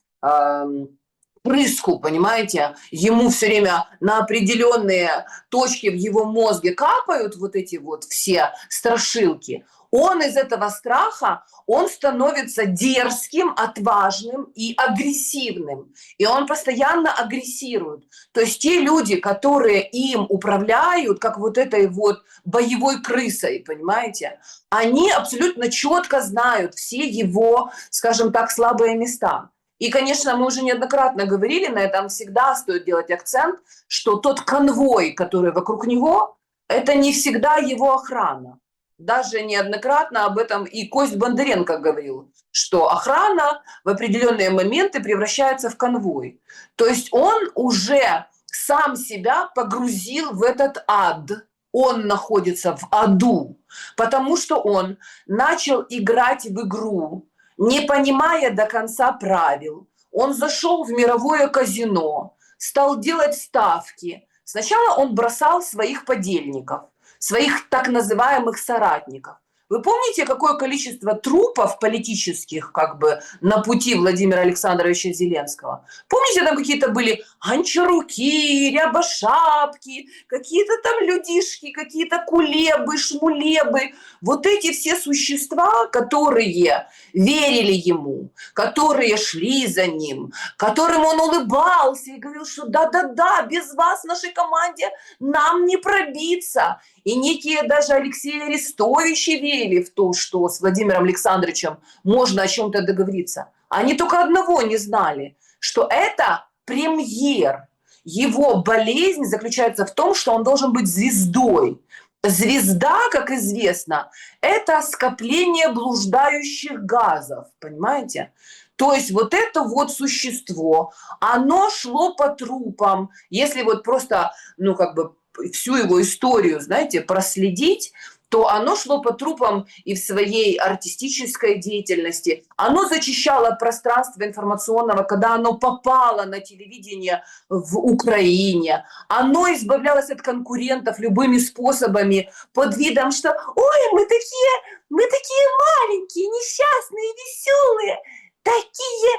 прыску, понимаете, ему все время на определенные точки в его мозге капают вот эти вот все страшилки. Он из этого страха, он становится дерзким, отважным и агрессивным. И он постоянно агрессирует. То есть те люди, которые им управляют, как вот этой вот боевой крысой, понимаете, они абсолютно четко знают все его, скажем так, слабые места. И, конечно, мы уже неоднократно говорили, на этом всегда стоит делать акцент, что тот конвой, который вокруг него, это не всегда его охрана. Даже неоднократно об этом и Кость Бондаренко говорил, что охрана в определенные моменты превращается в конвой. То есть он уже сам себя погрузил в этот ад. Он находится в аду, потому что он начал играть в игру, не понимая до конца правил. Он зашел в мировое казино, стал делать ставки. Сначала он бросал своих подельников, своих так называемых соратников. Вы помните, какое количество трупов политических как бы на пути Владимира Александровича Зеленского? Помните, там какие-то были Гончаруки, Рябошапки, какие-то там людишки, какие-то кулебы, шмулебы. Вот эти все существа, которые верили ему, которые шли за ним, которым он улыбался и говорил, что да-да-да, без вас в нашей команде нам не пробиться. И некие даже Алексеи Арестовичи верили в то, что с Владимиром Александровичем можно о чем-то договориться. Они только одного не знали, что это премьер. Его болезнь заключается в том, что он должен быть звездой. Звезда, как известно, это скопление блуждающих газов, понимаете? То есть вот это вот существо, оно шло по трупам. Если вот просто, ну как бы всю его историю, знаете, проследить, то оно шло по трупам и в своей артистической деятельности. Оно зачищало пространство информационного, когда оно попало на телевидение в Украине. Оно избавлялось от конкурентов любыми способами под видом, что «Ой, мы такие маленькие, несчастные, веселые, такие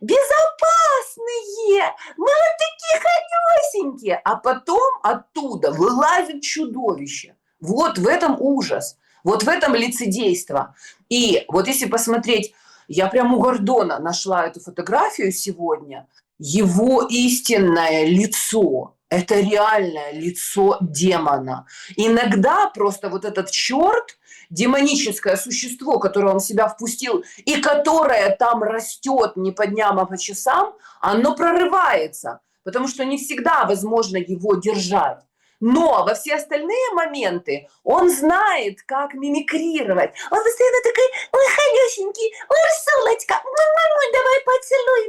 безопасные, мы вот такие холёсенькие». А потом оттуда вылазит чудовище. Вот в этом ужас, вот в этом лицедейство. И вот если посмотреть, я прямо у Гордона нашла эту фотографию сегодня, его истинное лицо, это реальное лицо демона. Иногда просто вот этот черт, демоническое существо, которое он в себя впустил, и которое там растет не по дням, а по часам, оно прорывается, потому что не всегда возможно его держать. Но во все остальные моменты он знает, как мимикрировать. Он постоянно такой: ой, холёсенький, ой, Урсулочка, давай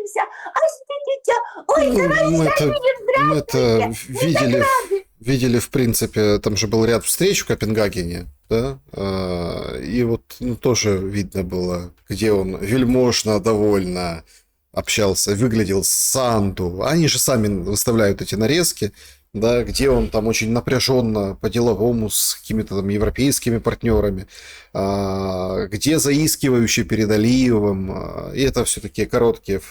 поцелуемся. Ой, Мы это видели, в принципе, там же был ряд встреч в Копенгагене, да, и вот тоже видно было, где он вельможно, довольно общался, выглядел Санду. Они же сами выставляют эти нарезки, да, где он там очень напряженно по-деловому с какими-то там европейскими партнерами, где заискивающий перед Алиевым, и это все такие короткие,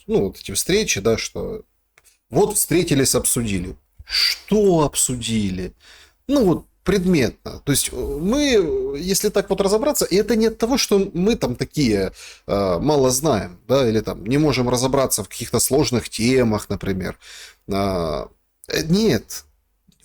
ну, вот эти встречи, да, что вот встретились, обсудили. Что обсудили? Ну, вот предметно. То есть мы, если так вот разобраться, и это не от того, что мы там такие мало знаем, да, или там не можем разобраться в каких-то сложных темах, например. Нет,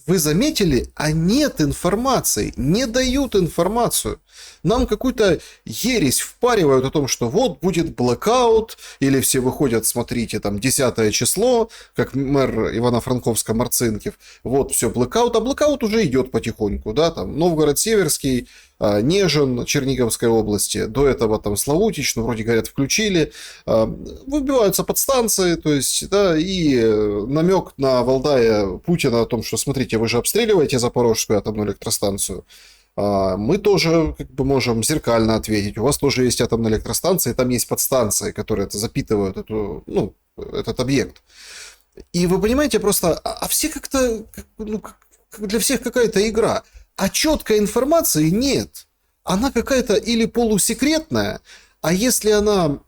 вы заметили, а нет информации, не дают информацию. Нам какую-то ересь впаривают о том, что вот будет блэкаут, или все выходят, смотрите, там 10 число, как мэр Ивано-Франковска Марцинкив, вот все блэкаут, а блэкаут уже идет потихоньку, да, там Новгород-Северский, Нежин Черниговской области, до этого там Славутич, ну, вроде говорят, включили, выбиваются подстанции, то есть, да, и намек на Валдая Путина о том, что, смотрите, вы же обстреливаете Запорожскую атомную электростанцию, мы тоже как бы можем зеркально ответить, у вас тоже есть атомная электростанция, и там есть подстанции, которые это запитывают этот объект. И вы понимаете, просто, все как-то, ну, для всех какая-то игра. А четкой информации нет. Она какая-то или полусекретная, а если она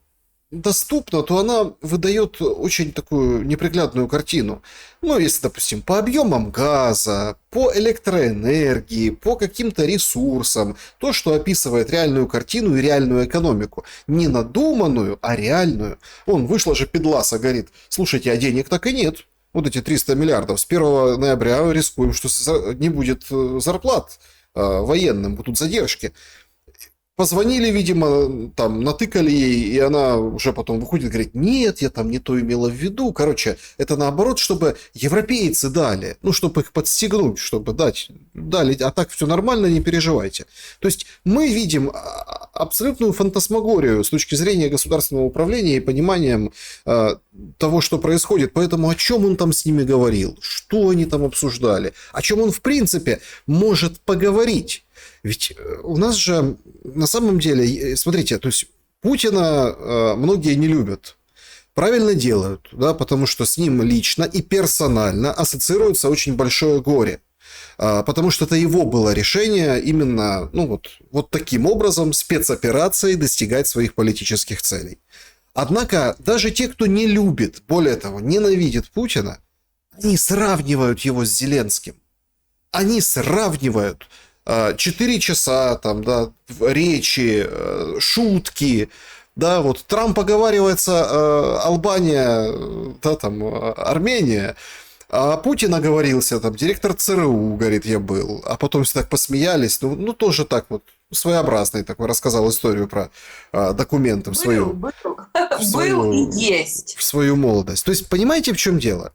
доступна, то она выдает очень такую неприглядную картину. Ну, если, допустим, по объемам газа, по электроэнергии, по каким-то ресурсам, то, что описывает реальную картину и реальную экономику. Не надуманную, а реальную. Вышла же Педласа, говорит, слушайте, а денег так и нет. Вот эти 300 миллиардов. С 1 ноября рискуем, что не будет зарплат военным, будут задержки. Позвонили, видимо, там, натыкали ей, и она уже потом выходит и говорит, нет, я там не то имела в виду. Короче, это наоборот, чтобы европейцы дали, ну, чтобы их подстегнуть, чтобы дали, а так все нормально, не переживайте. То есть мы видим абсолютную фантасмагорию с точки зрения государственного управления и пониманием того, что происходит. Поэтому о чем он там с ними говорил, что они там обсуждали, о чем он в принципе может поговорить. Ведь у нас же на самом деле, смотрите, то есть Путина многие не любят. Правильно делают, да, потому что с ним лично и персонально ассоциируется очень большое горе. Потому что это его было решение именно, ну вот таким образом, спецоперацией достигать своих политических целей. Однако даже те, кто не любит, более того, ненавидит Путина, они сравнивают его с Зеленским. Они сравнивают 4 часа там, да, речи, шутки, да, вот Трамп оговаривается Албания, да, там, Армения, а Путин оговорился, там, директор ЦРУ, говорит, я был, а потом все так посмеялись, ну тоже так вот, своеобразный такой, рассказал историю про документы в свою, был и есть. в свою молодость. То есть, понимаете, в чем дело?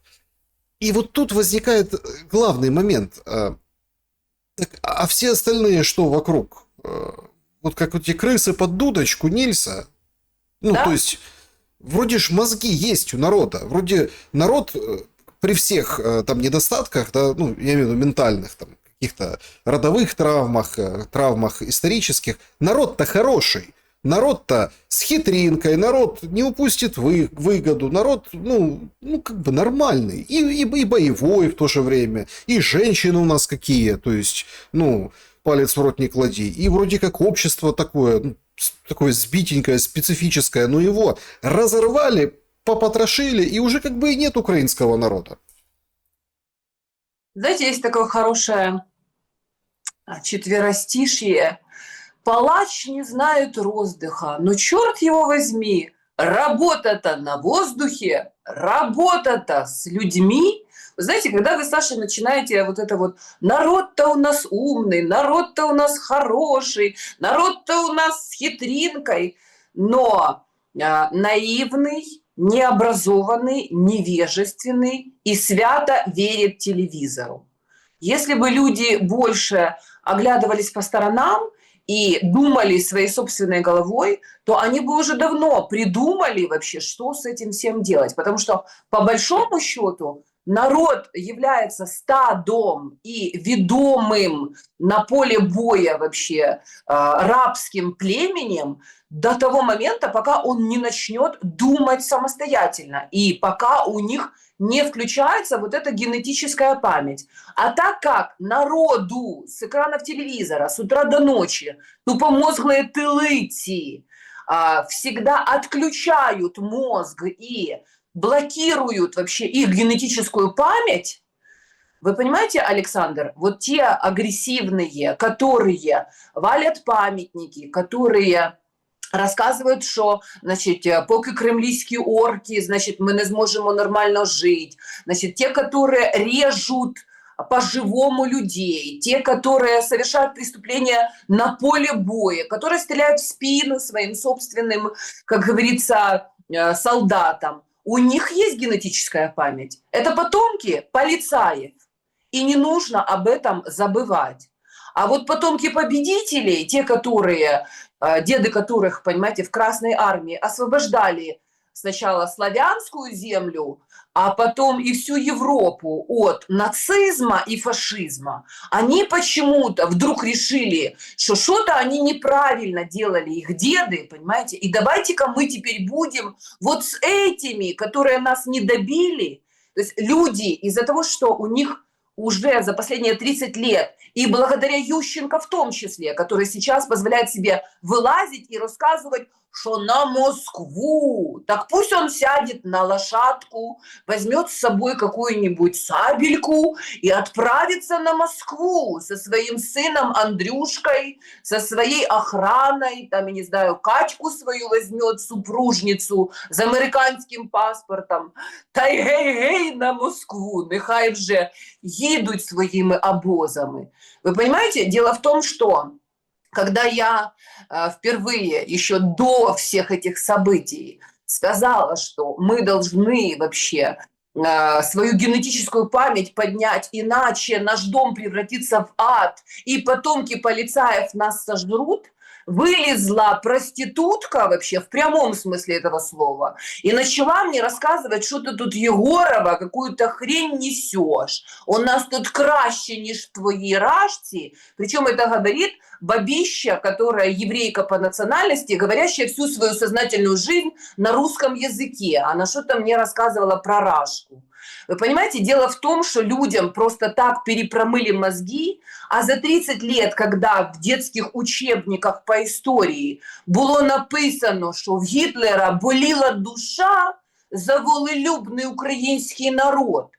И вот тут возникает главный момент. Так, а все остальные что вокруг? Вот как вот эти крысы под дудочку Нильса. Ну, да? То есть, вроде ж мозги есть у народа. Вроде народ при всех там недостатках, да, ну, я имею в виду ментальных, там, каких-то родовых травмах исторических, народ-то хороший. Народ-то с хитринкой, народ не упустит выгоду, народ, ну как бы нормальный, и боевой в то же время, и женщины у нас какие, то есть, ну, палец в рот не клади, и вроде как общество такое, такое сбитенькое, специфическое, но его разорвали, попотрошили, и уже как бы и нет украинского народа. Знаете, есть такое хорошее четверостишье. Палач не знает роздыха, но черт его возьми, работа-то на воздухе, работа-то с людьми. Вы знаете, когда вы, Саша, начинаете вот это вот народ-то у нас умный, народ-то у нас хороший, народ-то у нас с хитринкой, но наивный, необразованный, невежественный и свято верит телевизору. Если бы люди больше оглядывались по сторонам и думали своей собственной головой, то они бы уже давно придумали вообще, что с этим всем делать. Потому что, по большому счету, народ является стадом и ведомым на поле боя вообще рабским племенем до того момента, пока он не начнет думать самостоятельно и пока у них не включается вот эта генетическая память. А так как народу с экранов телевизора с утра до ночи тупомозглые тылыти всегда отключают мозг и блокируют вообще их генетическую память, вы понимаете, Александр, вот те агрессивные, которые валят памятники, которые рассказывают, що, значить, поки кремлівські орки, значить, ми не зможемо нормально жить. Значит, те, которые режут по-живому людей, те, которые совершают преступления на поле боя, которые стреляют в спину своим собственным, как говорится, солдатам. У них есть генетическая память. Это потомки полицаев. И не нужно об этом забывать. А вот потомки победителей, те, которые, деды которых, понимаете, в Красной армии освобождали сначала славянскую землю, а потом и всю Европу от нацизма и фашизма, они почему-то вдруг решили, что что-то они неправильно делали, их деды, понимаете, и давайте-ка мы теперь будем вот с этими, которые нас не добили. То есть люди из-за того, что у них уже за последние 30 лет, и благодаря Ющенко в том числе, который сейчас позволяет себе вылазить и рассказывать, что на Москву, так пусть он сядет на лошадку, возьмет с собой какую-нибудь сабельку и отправится на Москву со своим сыном Андрюшкой, со своей охраной, там, я не знаю, Катьку свою возьмет, супружницу с американским паспортом, та й гей-гей на Москву, нехай вже їдуть своїми обозами. Вы понимаете, дело в том, что когда я впервые, еще до всех этих событий, сказала, что мы должны вообще свою генетическую память поднять, иначе наш дом превратится в ад, и потомки полицаев нас сожрут, вылезла проститутка вообще в прямом смысле этого слова и начала мне рассказывать, что ты тут, Егорова, какую-то хрень несешь. У нас тут краще, ніж в твоей рашці. Причем это говорит бабища, которая еврейка по национальности, говорящая всю свою сознательную жизнь на русском языке. Она что-то мне рассказывала про рашку. Вы понимаете, дело в том, что людям просто так перепромыли мозги, а за 30 лет, когда в детских учебниках по истории было написано, что в Гитлера болела душа за волелюбный украинский народ.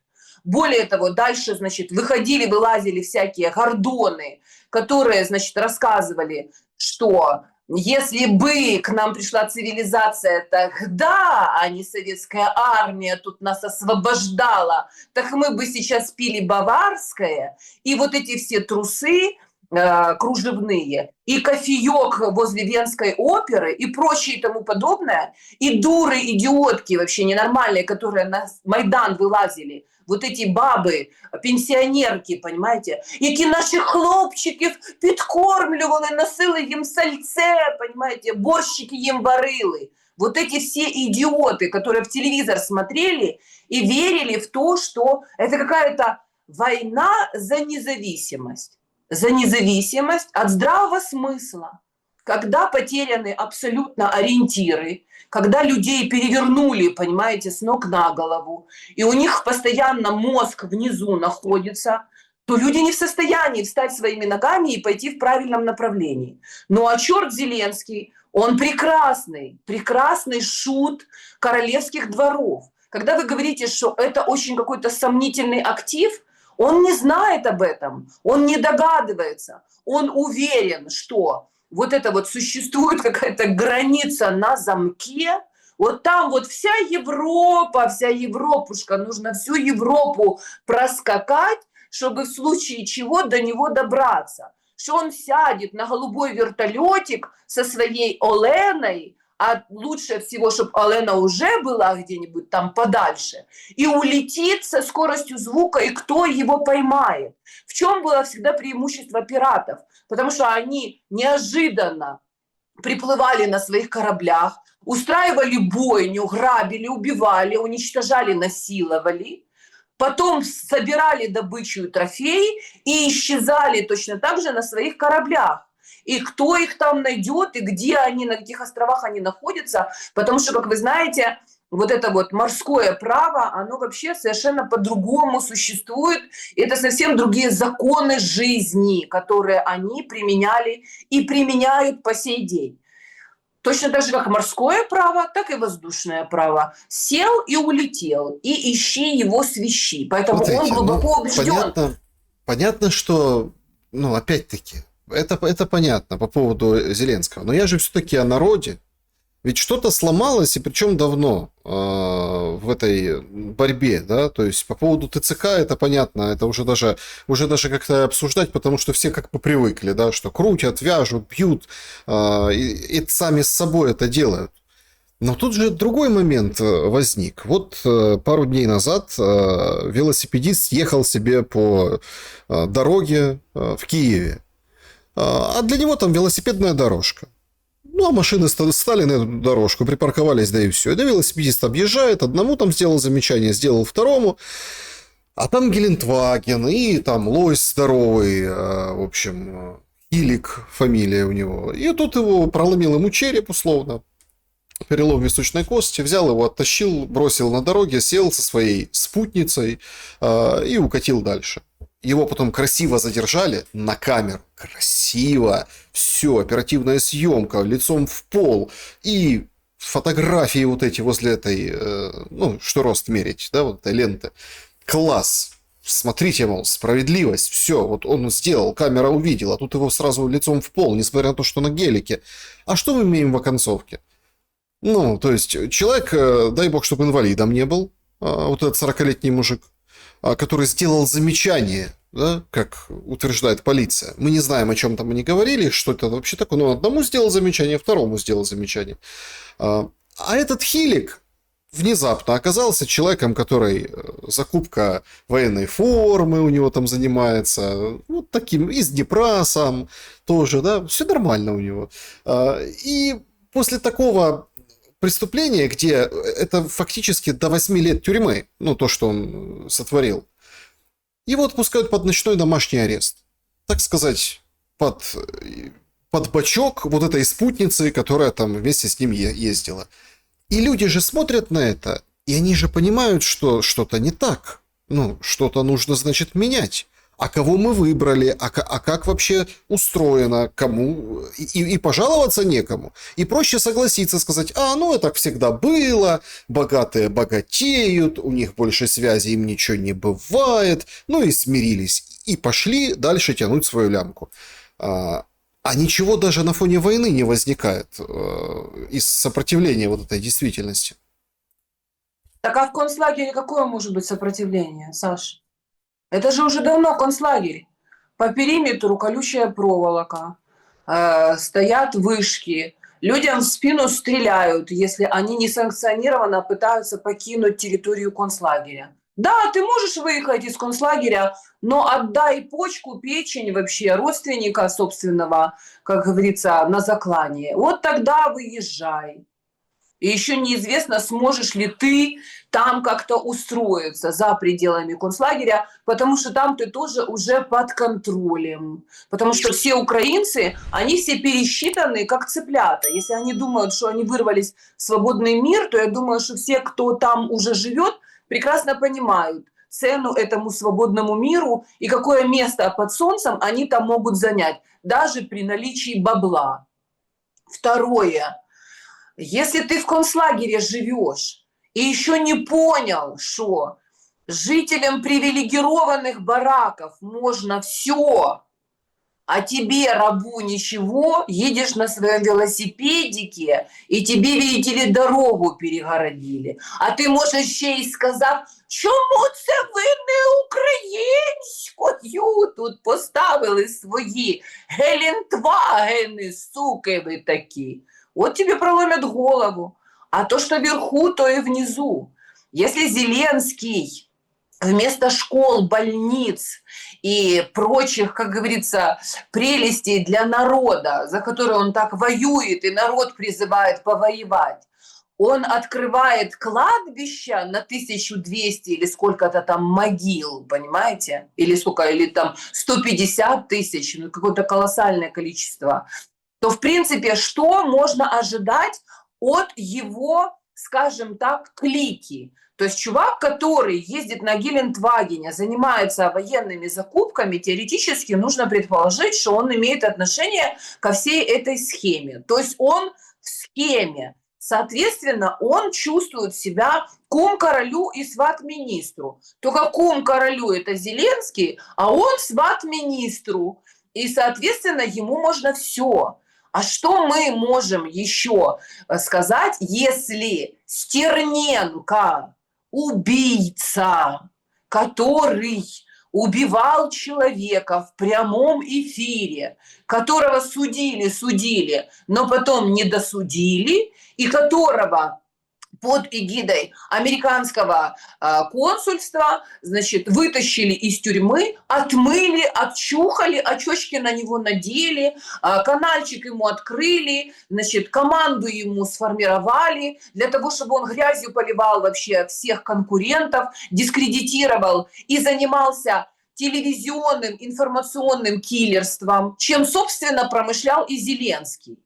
Более того, дальше, значит, выходили, вылазили всякие гордоны, которые, значит, рассказывали, что если бы к нам пришла цивилизация тогда, а не советская армия тут нас освобождала, так мы бы сейчас пили баварское, и вот эти все трусы кружевные, и кофеек возле Венской оперы, и прочее и тому подобное, и дуры, идиотки вообще ненормальные, которые на Майдан вылазили, вот эти баби, пенсіонерки, понимаете, які наших хлопчиків підкормлювали, носили їм сальце, понимаете, борщики їм варили. Вот эти все идиоты, которые в телевизор смотрели и верили в то, что это какая-то война за независимость. За независимость от здравого смысла. Когда потеряны абсолютно ориентиры, когда людей перевернули, понимаете, с ног на голову, и у них постоянно мозг внизу находится, то люди не в состоянии встать своими ногами и пойти в правильном направлении. Ну а черт Зеленский, он прекрасный, прекрасный шут королевских дворов. Когда вы говорите, что это очень какой-то сомнительный актив, он не знает об этом, он не догадывается, он уверен, что вот это вот существует какая-то граница на замке, вот там вот вся Европушка, нужно всю Европу проскакать, чтобы в случае чего до него добраться. Что он сядет на голубой вертолетик со своей Оленой, а лучше всего, чтобы Олена уже была где-нибудь там подальше, и улетит со скоростью звука, и кто его поймает. В чем было всегда преимущество пиратов? Потому что они неожиданно приплывали на своих кораблях, устраивали бойню, грабили, убивали, уничтожали, насиловали, потом собирали добычу и трофеи и исчезали точно так же на своих кораблях. И кто их там найдет, и где они, на каких островах они находятся, потому что, как вы знаете, вот это вот морское право, оно вообще совершенно по-другому существует, и это совсем другие законы жизни, которые они применяли и применяют по сей день. Точно так же, как морское право, так и воздушное право. Сел и улетел, и ищи его свищи. Поэтому Смотрите, он глубоко убежден. Понятно, что, опять-таки, это понятно по поводу Зеленского. Но я же все-таки о народе. Ведь что-то сломалось, и причем давно в этой борьбе, да, то есть по поводу ТЦК это понятно, это уже даже как-то обсуждать, потому что все как бы привыкли, да, что крутят, вяжут, бьют, и сами с собой это делают. Но тут же другой момент возник. Вот пару дней назад велосипедист ехал себе по дороге в Киеве, а для него там велосипедная дорожка. Ну, а машины стали на эту дорожку, припарковались, да и все. И да, велосипедист объезжает, одному там сделал замечание, сделал второму. А там Гелендваген и там лось здоровый, в общем, Хилик фамилия у него. И тут его проломил ему череп условно, перелом височной кости, взял его, оттащил, бросил на дороге, сел со своей спутницей и укатил дальше. Его потом красиво задержали на камеру. Красиво. Все, оперативная съемка, лицом в пол. И фотографии вот эти возле этой, что рост мерить, да, вот этой ленты. Класс. Смотрите, мол, справедливость. Все, вот он сделал, камера увидела. А тут его сразу лицом в пол, несмотря на то, что на гелике. А что мы имеем в оконцовке? То есть, человек, дай бог, чтобы инвалидом не был, вот этот 40-летний мужик, который сделал замечание, да, как утверждает полиция. Мы не знаем, о чем там они говорили, что это вообще такое. Но одному сделал замечание, второму сделал замечание. А этот Хилик внезапно оказался человеком, который закупка военной формы у него там занимается, вот таким, из Днепра сам тоже, да, все нормально у него. И после такого преступление, где это фактически до 8 лет тюрьмы, то, что он сотворил, его отпускают под ночной домашний арест. Так сказать, под бочок вот этой спутницы, которая там вместе с ним ездила. И люди же смотрят на это И они же понимают, что что-то не так. Ну, что-то нужно, значит, менять. А кого мы выбрали, а как вообще устроено, кому, и пожаловаться некому. И проще согласиться, сказать, ну, это так всегда было, богатые богатеют, у них больше связи, им ничего не бывает, ну и смирились. И пошли дальше тянуть свою лямку. А ничего даже на фоне войны не возникает из сопротивления вот этой действительности. Так а в концлагере какое может быть сопротивление, Саш? Это же уже давно концлагерь. По периметру колючая проволока, стоят вышки, людям в спину стреляют, если они несанкционированно пытаются покинуть территорию концлагеря. Да, ты можешь выехать из концлагеря, но отдай почку, печень вообще родственника собственного, как говорится, на заклание. Вот тогда выезжай. И еще неизвестно, сможешь ли ты там как-то устроиться за пределами концлагеря, потому что там ты тоже уже под контролем. Потому что все украинцы, они все пересчитаны как цыплята. Если они думают, что они вырвались в свободный мир, то я думаю, что все, кто там уже живет, прекрасно понимают цену этому свободному миру и какое место под солнцем они там могут занять, даже при наличии бабла. Второе. Если ты в концлагере живешь и еще не понял, что жителям привилегированных бараков можно все, а тебе, рабу, ничего, едешь на своем велосипедике, и тебе, видите ли, дорогу перегородили. А ти можеш ще й сказав, чому це ви не українською тут поставили свої гелендвагени, суки ви такі. Вот тебе проломят голову. А то, что вверху, то и внизу. Если Зеленский вместо школ, больниц и прочих, как говорится, прелестей для народа, за которые он так воюет, и народ призывает повоевать, он открывает кладбища на 1200 или сколько-то там могил, понимаете? Или сколько, или там 150 тысяч, ну какое-то колоссальное количество. То, в принципе, что можно ожидать от его, скажем так, клики? То есть чувак, который ездит на Гелендвагене, занимается военными закупками, теоретически нужно предположить, что он имеет отношение ко всей этой схеме. То есть он в схеме. Соответственно, он чувствует себя кум королю и сват министру. Только кум королю – это Зеленский, а он сват министру. И, соответственно, ему можно все. А что мы можем еще сказать, если Стерненко, убийца, который убивал человека в прямом эфире, которого судили, но потом не досудили, и которого под эгидой американского консульства, значит, вытащили из тюрьмы, отмыли, отчухали, очечки на него надели, канальчик ему открыли, значит, команду ему сформировали для того, чтобы он грязью поливал вообще всех конкурентов, дискредитировал и занимался телевизионным информационным киллерством, чем, собственно, промышлял и Зеленский.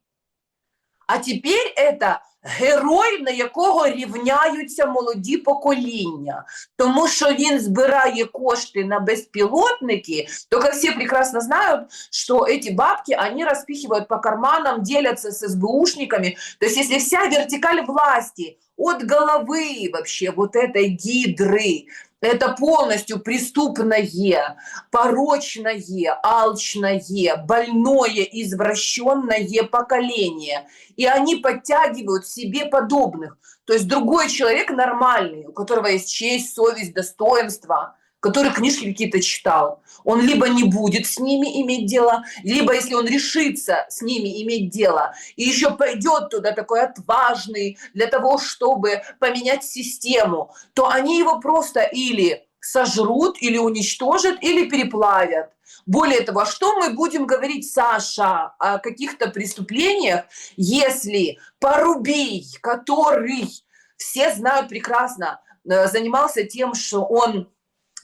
А тепер це герой, на якого рівняються молоді покоління. Тому що він збирає кошти на безпілотники, только все прекрасно знают, что эти бабки, они распихивают по карманам, делятся с СБУшниками. То есть если вся вертикаль власти от головы вообще вот этой гидры, это полностью преступное, порочное, алчное, больное, извращенное поколение. И они подтягивают себе подобных. То есть другой человек нормальный, у которого есть честь, совесть, достоинство, который книжки какие-то читал, он либо не будет с ними иметь дело, либо если он решится с ними иметь дело, и еще пойдет туда такой отважный для того, чтобы поменять систему, то они его просто или сожрут, или уничтожат, или переплавят. Более того, что мы будем говорить, Саша, о каких-то преступлениях, если Порубий, который, все знают прекрасно, занимался тем, что он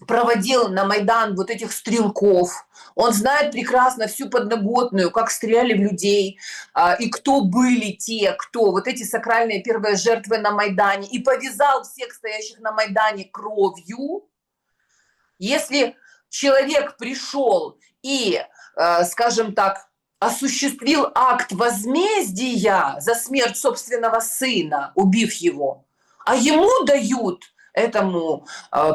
проводил на Майдан вот этих стрелков, он знает прекрасно всю подноготную, как стреляли в людей, и кто были те, кто вот эти сакральные первые жертвы на Майдане, и повязал всех стоящих на Майдане кровью. Если человек пришел и, скажем так, осуществил акт возмездия за смерть собственного сына, убив его, а ему дают, этому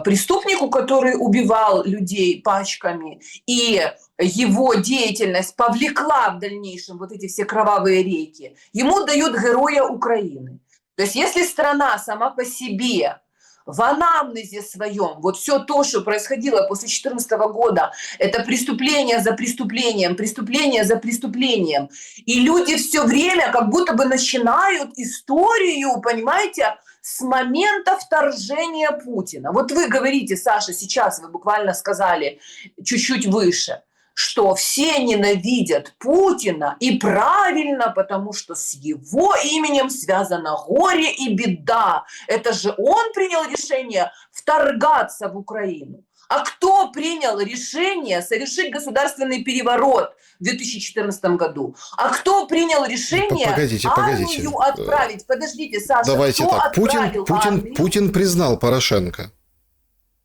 преступнику, который убивал людей пачками, и его деятельность повлекла в дальнейшем вот эти все кровавые реки, ему дают Героя Украины. То есть если страна сама по себе в анамнезе своем, вот все то, что происходило после 2014 года, это преступление за преступлением, преступление за преступлением. И люди все время как будто бы начинают историю, понимаете, с момента вторжения Путина. Вот вы говорите, Саша, сейчас вы буквально сказали чуть-чуть выше, что все ненавидят Путина, и правильно, потому что с его именем связано горе и беда. Это же он принял решение вторгаться в Украину. А кто принял решение совершить государственный переворот в 2014 году? А кто принял решение армию отправить? Подождите, Саша, давайте кто так. отправил армию? Путин признал Порошенко.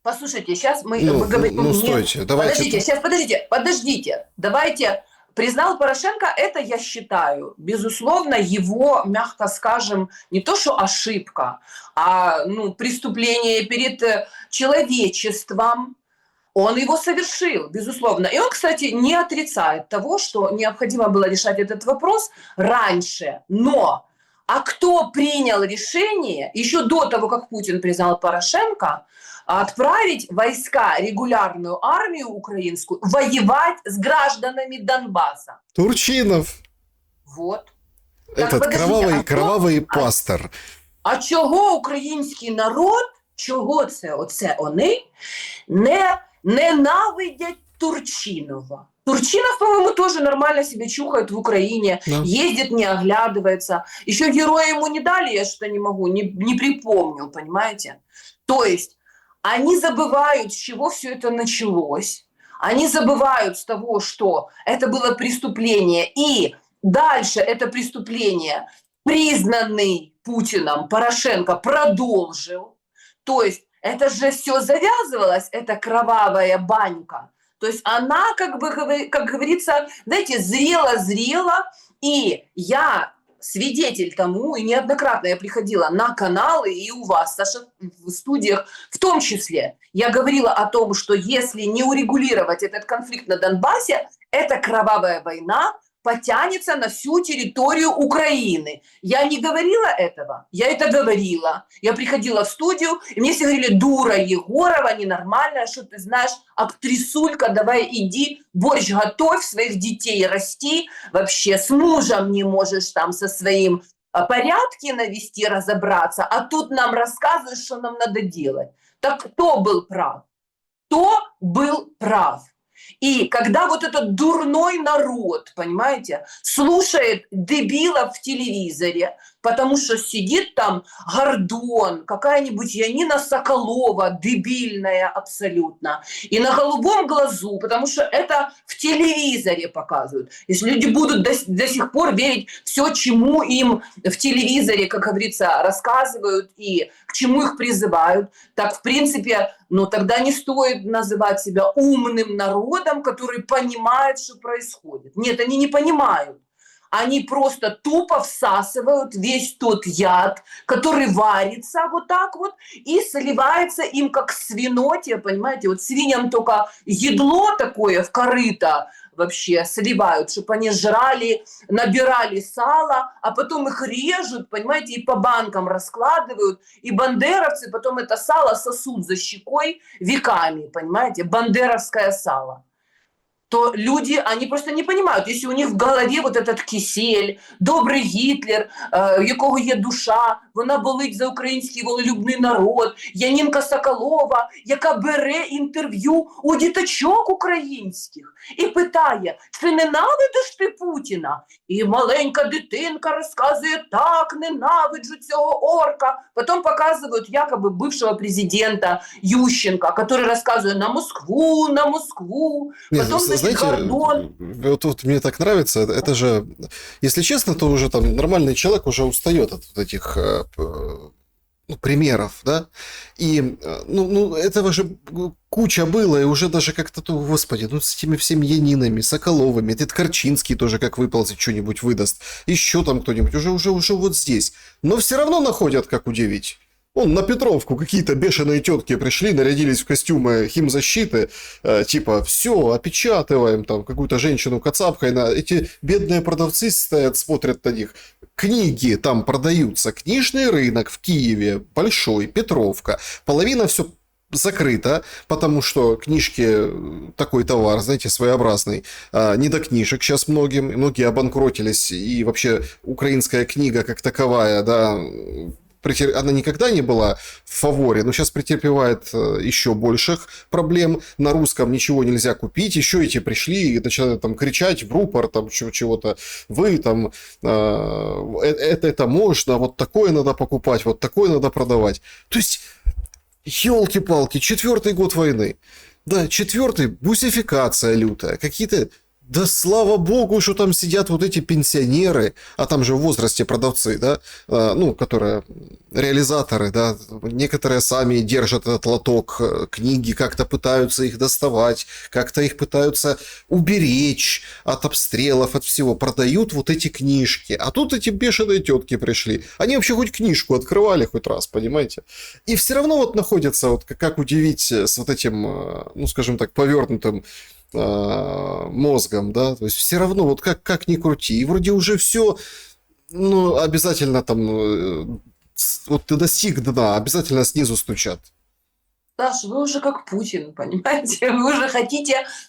Послушайте, сейчас мы говорим... стойте, давайте... Подождите. Давайте... Признал Порошенко, это, я считаю, безусловно, его, мягко скажем, не то что ошибка, а преступление перед человечеством. Он его совершил, безусловно. И он, кстати, не отрицает того, что необходимо было решать этот вопрос раньше. Но, а кто принял решение, еще до того, как Путин признал Порошенко, отправить войска, регулярную армию украинскую, воевать с гражданами Донбасса? Турчинов. Вот. Этот кровавий пастор. А чого український народ, чого оце вони не ненавидять Турчинова? Турчинов, по-моему, тоже нормально себя чухает в Украине, да. Ездит, не оглядывается. Еще героя ему не дали, я что-то не могу, не припомню, понимаете? То есть они забывают, с чего все это началось. Они забывают с того, что это было преступление. И дальше это преступление, признанный Путиным, Порошенко продолжил. То есть это же все завязывалось, эта кровавая банька. То есть она, как говорится, знаете, зрела. И я свидетель тому, и неоднократно я приходила на каналы и у вас, Саша, в студиях в том числе. Я говорила о том, что если не урегулировать этот конфликт на Донбассе, эта кровавая война потянется на всю территорию Украины. Я не говорила этого, я это говорила. Я приходила в студию, и мне все говорили: дура Егорова, ненормальная, что ты знаешь, актрисулька, давай иди, борщ готовь, своих детей расти, вообще с мужем не можешь там со своим порядки навести, разобраться, а тут нам рассказываешь, что нам надо делать. Так кто был прав? Кто был прав? И когда вот этот дурной народ, понимаете, слушает дебилов в телевизоре, потому что сидит там Гордон, какая-нибудь Янина Соколова, дебильная абсолютно, и на голубом глазу, потому что это в телевизоре показывают. Если люди будут до сих пор верить все, чему им в телевизоре, как говорится, рассказывают и к чему их призывают, так, в принципе, тогда не стоит называть себя умным народом, который понимает, что происходит. Нет, они не понимают. Они просто тупо всасывают весь тот яд, который варится вот так вот и сливается им как свиноте, понимаете? Вот свиньям только едло такое в корыто вообще сливают, чтобы они жрали, набирали сало, а потом их режут, понимаете, и по банкам раскладывают, и бандеровцы потом это сало сосут за щекой веками, понимаете? Бандеровское сало. то люди, они просто не понимають, якщо у них в голові вот этот кисель, добрий Гітлер, в якого є душа, вона болить за український волелюбний народ, Янінка Соколова, яка бере інтерв'ю у діточок українських і питає, чи ненавидиш ти Путіна? І маленька дитинка розказує, так, ненавиджу цього орка. Потім показують якоби бившого президента Ющенка, який розказує на Москву, на Москву. Нет, Потом, значит, знаете, Гордон. вот мне так нравится, это же, если честно, то уже там нормальный человек уже устает от вот этих ну, примеров, да, и, ну, этого же куча было, и уже даже как-то, господи, ну, с этими всеми Янинами, Соколовыми, этот Корчинский тоже как выползет, что-нибудь выдаст, еще там кто-нибудь, уже вот здесь, но все равно находят, как удивить. Вон на Петровку какие-то бешеные тетки пришли, нарядились в костюмы химзащиты, типа, все, опечатываем там какую-то женщину кацапкой, эти бедные продавцы стоят, смотрят на них. Книги там продаются, книжный рынок в Киеве, большой, Петровка, половина все закрыто, потому что книжки такой товар, знаете, своеобразный, не до книжек сейчас многие обанкротились, и вообще украинская книга как таковая, да, она никогда не была в фаворе, но сейчас претерпевает еще больших проблем. На русском ничего нельзя купить. Еще эти пришли и начинают там кричать в рупор, там чего-то. Вы там, это можно, вот такое надо покупать, вот такое надо продавать. То есть, елки-палки, 4-й год войны. Да, 4-й, бусификация лютая. Какие-то... Да слава богу, что там сидят вот эти пенсионеры, а там же в возрасте продавцы, да, ну, которые реализаторы, да, некоторые сами держат этот лоток книги, как-то пытаются их доставать, как-то их пытаются уберечь от обстрелов, от всего, продают вот эти книжки. А тут эти бешеные тетки пришли. Они вообще хоть книжку открывали хоть раз, понимаете? И все равно вот находится, вот как удивить с вот этим, ну, скажем так, повернутым мозгом, да, то есть все равно, вот как ни крути, и вроде уже все, ну, обязательно там, вот ты достиг дна, обязательно снизу стучат. Саш, вы уже как Путин, понимаете? Вы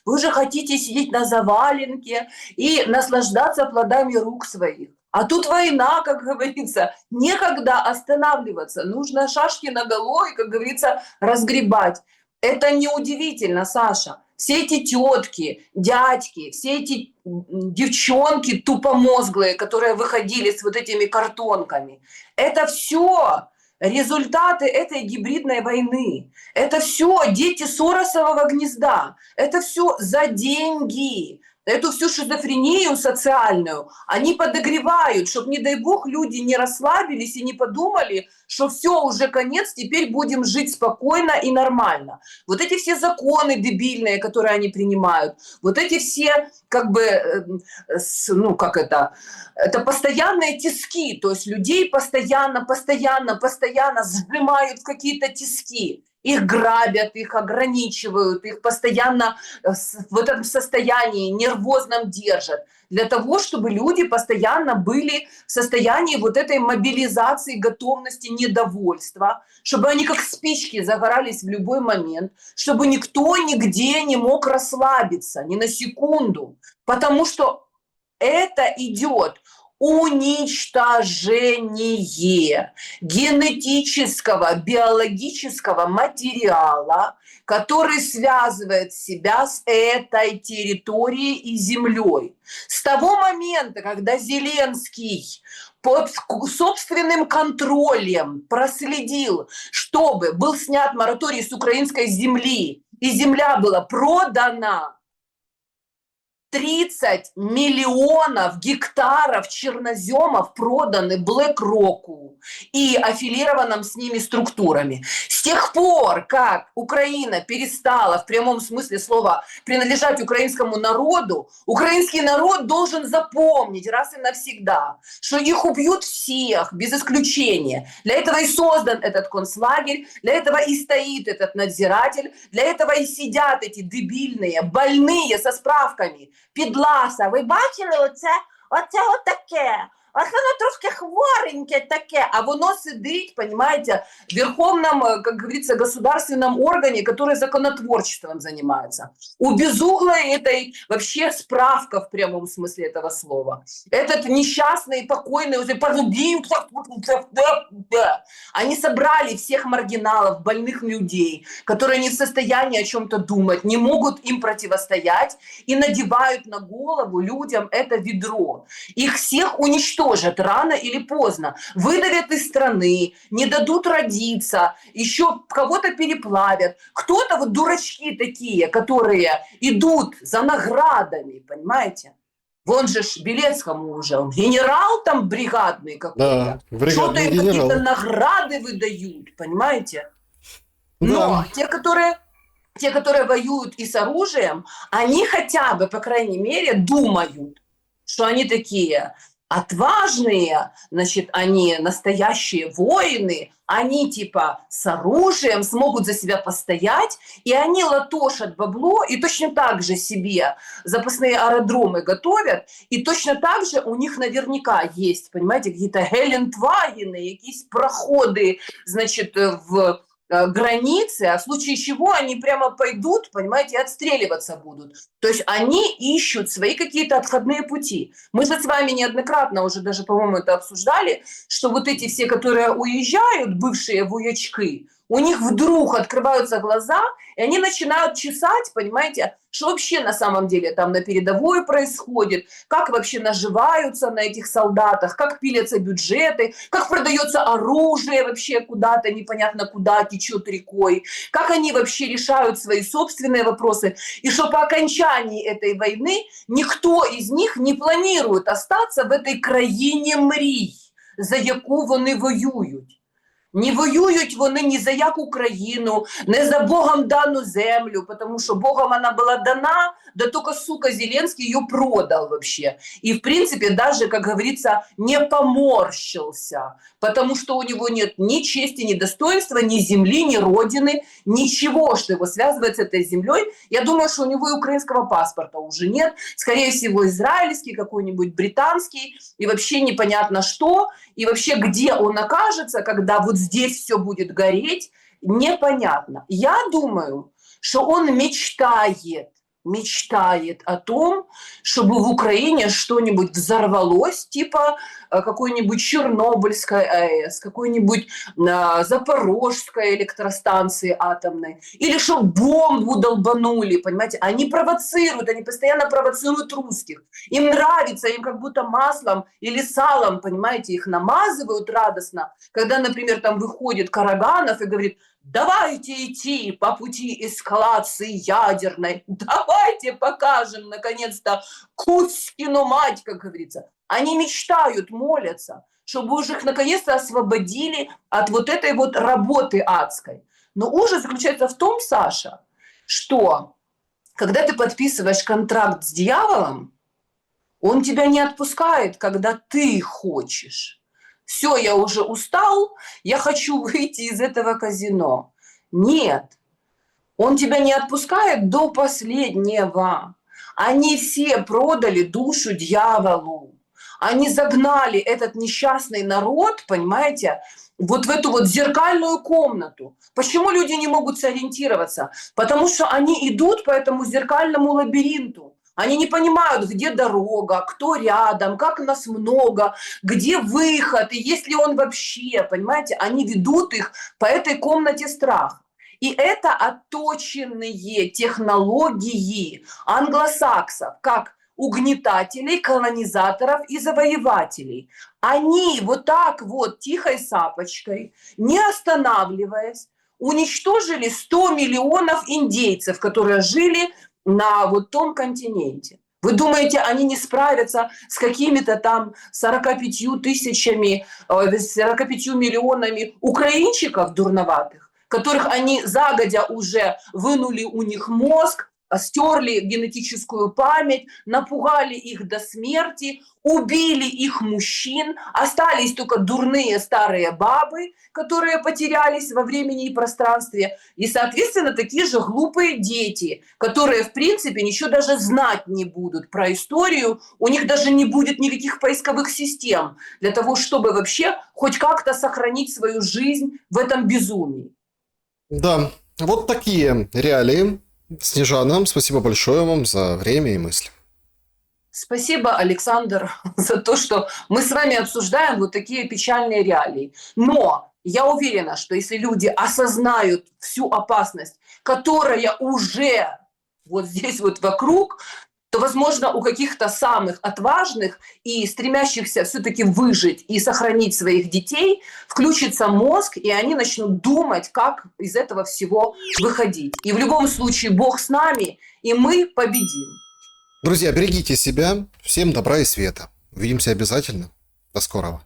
уже хотите сидеть на заваленке и наслаждаться плодами рук своих. А тут война, как говорится, некогда останавливаться. Нужно шашки наголо и, как говорится, разгребать. Это неудивительно, Саша. Все эти тетки, дядьки, все эти девчонки тупомозглые, которые выходили с вот этими картонками, это все результаты этой гибридной войны. Это все дети Соросового гнезда. Это все за деньги. Эту всю шизофрению социальную они подогревают, чтобы, не дай бог, люди не расслабились и не подумали, что все, уже конец, теперь будем жить спокойно и нормально. Вот эти все законы дебильные, которые они принимают, вот эти все, как бы, ну, как это постоянные тиски, то есть людей постоянно сжимают в какие-то тиски. Их грабят, их ограничивают, их постоянно в этом состоянии нервозном держат. Для того, чтобы люди постоянно были в состоянии вот этой мобилизации, готовности, недовольства, чтобы они как спички загорались в любой момент, чтобы никто нигде не мог расслабиться ни на секунду. Потому что это идет уничтожение генетического, биологического материала, который связывает себя с этой территорией и землей. С того момента, когда Зеленский под собственным контролем проследил, чтобы был снят мораторий с украинской земли, и земля была продана, 30 миллионов гектаров черноземов проданы BlackRock'у и аффилированным с ними структурами. С тех пор, как Украина перестала в прямом смысле слова принадлежать украинскому народу, украинский народ должен запомнить раз и навсегда, что их убьют всех, без исключения. Для этого и создан этот концлагерь, для этого и стоит этот надзиратель, для этого и сидят эти дебильные, больные со справками. Підласа, ви бачили оце таке? а воно трошки хвореньке таке, а воно сидить, понимаете, в верховном, как говорится, государственном органе, который законотворчеством занимается. У безуглой этой вообще справка в прямом смысле этого слова. Этот несчастный, покойный, они собрали всех маргиналов, больных людей, которые не в состоянии о чем-то думать, не могут им противостоять, и надевают на голову людям это ведро. Их всех уничтожат рано или поздно, выдавят из страны, не дадут родиться, еще кого-то переплавят. Кто-то, вот дурачки такие, которые идут за наградами, понимаете? Вон же Белецкому уже, он генерал там бригадный какой-то. Да, Что-то им генерал. какие-то награды выдают, понимаете? Да. Но те, которые воюют и с оружием, они хотя бы, по крайней мере, думают, что они такие отважные, значит, они настоящие воины, они типа с оружием смогут за себя постоять, и они латошат бабло, и точно так же себе запасные аэродромы готовят, и точно так же у них наверняка есть, понимаете, какие-то Гелендвагены, якісь проходы, значит, в границы, а в случае чего они прямо пойдут, понимаете, отстреливаться будут. То есть они ищут свои какие-то отходные пути. Мы же с вами неоднократно уже даже, по-моему, это обсуждали, что вот эти все, которые уезжают, бывшие воячки, у них вдруг открываются глаза, и они начинают чесать, понимаете, что вообще на самом деле там на передовой происходит, как вообще наживаются на этих солдатах, как пилятся бюджеты, как продается оружие вообще куда-то, непонятно куда течет рекой, как они вообще решают свои собственные вопросы, и что по окончании этой войны никто из них не планирует остаться в этой країні мрій, за яку вони воюють. Не воюють вони ні за яку країну, не за Богом дану землю, потому что Богом она была дана, да только, сука, Зеленский ее продал вообще. И, в принципе, даже, как говорится, не поморщился, потому что у него нет ни чести, ни достоинства, ни земли, ни родины, ничего, что его связывает с этой землей. Я думаю, что у него и украинского паспорта уже нет, скорее всего, израильский, какой-нибудь британский, и вообще непонятно что, и вообще где он окажется, когда вот здесь все будет гореть, непонятно. Я думаю, что он мечтает о том, чтобы в Украине что-нибудь взорвалось, типа какой-нибудь Чернобыльской АЭС, какой-нибудь Запорожской электростанции атомной, или чтобы бомбу долбанули, понимаете? Они провоцируют, они постоянно провоцируют русских. Им нравится, им как будто маслом или салом, понимаете, их намазывают радостно, когда, например, там выходит Караганов и говорит: давайте идти по пути эскалации ядерной, давайте покажем, наконец-то, Кузькину мать, как говорится. Они мечтают, молятся, чтобы уже их наконец-то освободили от вот этой вот работы адской. Но ужас заключается в том, Саша, что когда ты подписываешь контракт с дьяволом, он тебя не отпускает, когда ты хочешь. Все, я уже устал, я хочу выйти из этого казино. Нет, он тебя не отпускает до последнего. Они все продали душу дьяволу. Они загнали этот несчастный народ, понимаете, вот в эту вот зеркальную комнату. Почему люди не могут сориентироваться? Потому что они идут по этому зеркальному лабиринту. Они не понимают, где дорога, кто рядом, как нас много, где выход, и есть ли он вообще, понимаете? Они ведут их по этой комнате страха. И это отточенные технологии англосаксов, как угнетателей, колонизаторов и завоевателей. Они вот так вот тихой сапочкой, не останавливаясь, уничтожили 100 миллионов индейцев, которые жили на вот том континенте. Вы думаете, они не справятся с какими-то там 45 тысячами, 45 миллионами украинчиков дурноватых, которых они загодя уже вынули у них мозг, стерли генетическую память, напугали их до смерти, убили их мужчин, остались только дурные старые бабы, которые потерялись во времени и пространстве, и, соответственно, такие же глупые дети, которые, в принципе, ничего даже знать не будут про историю, у них даже не будет никаких поисковых систем для того, чтобы вообще хоть как-то сохранить свою жизнь в этом безумии. Да, вот такие реалии. Снежана, спасибо большое вам за время и мысли. Спасибо, Александр, за то, что мы с вами обсуждаем вот такие печальные реалии. Но я уверена, что если люди осознают всю опасность, которая уже вот здесь вот вокруг, то, возможно, у каких-то самых отважных и стремящихся все-таки выжить и сохранить своих детей включится мозг, и они начнут думать, как из этого всего выходить. И в любом случае Бог с нами, и мы победим. Друзья, берегите себя. Всем добра и света. Увидимся обязательно. До скорого.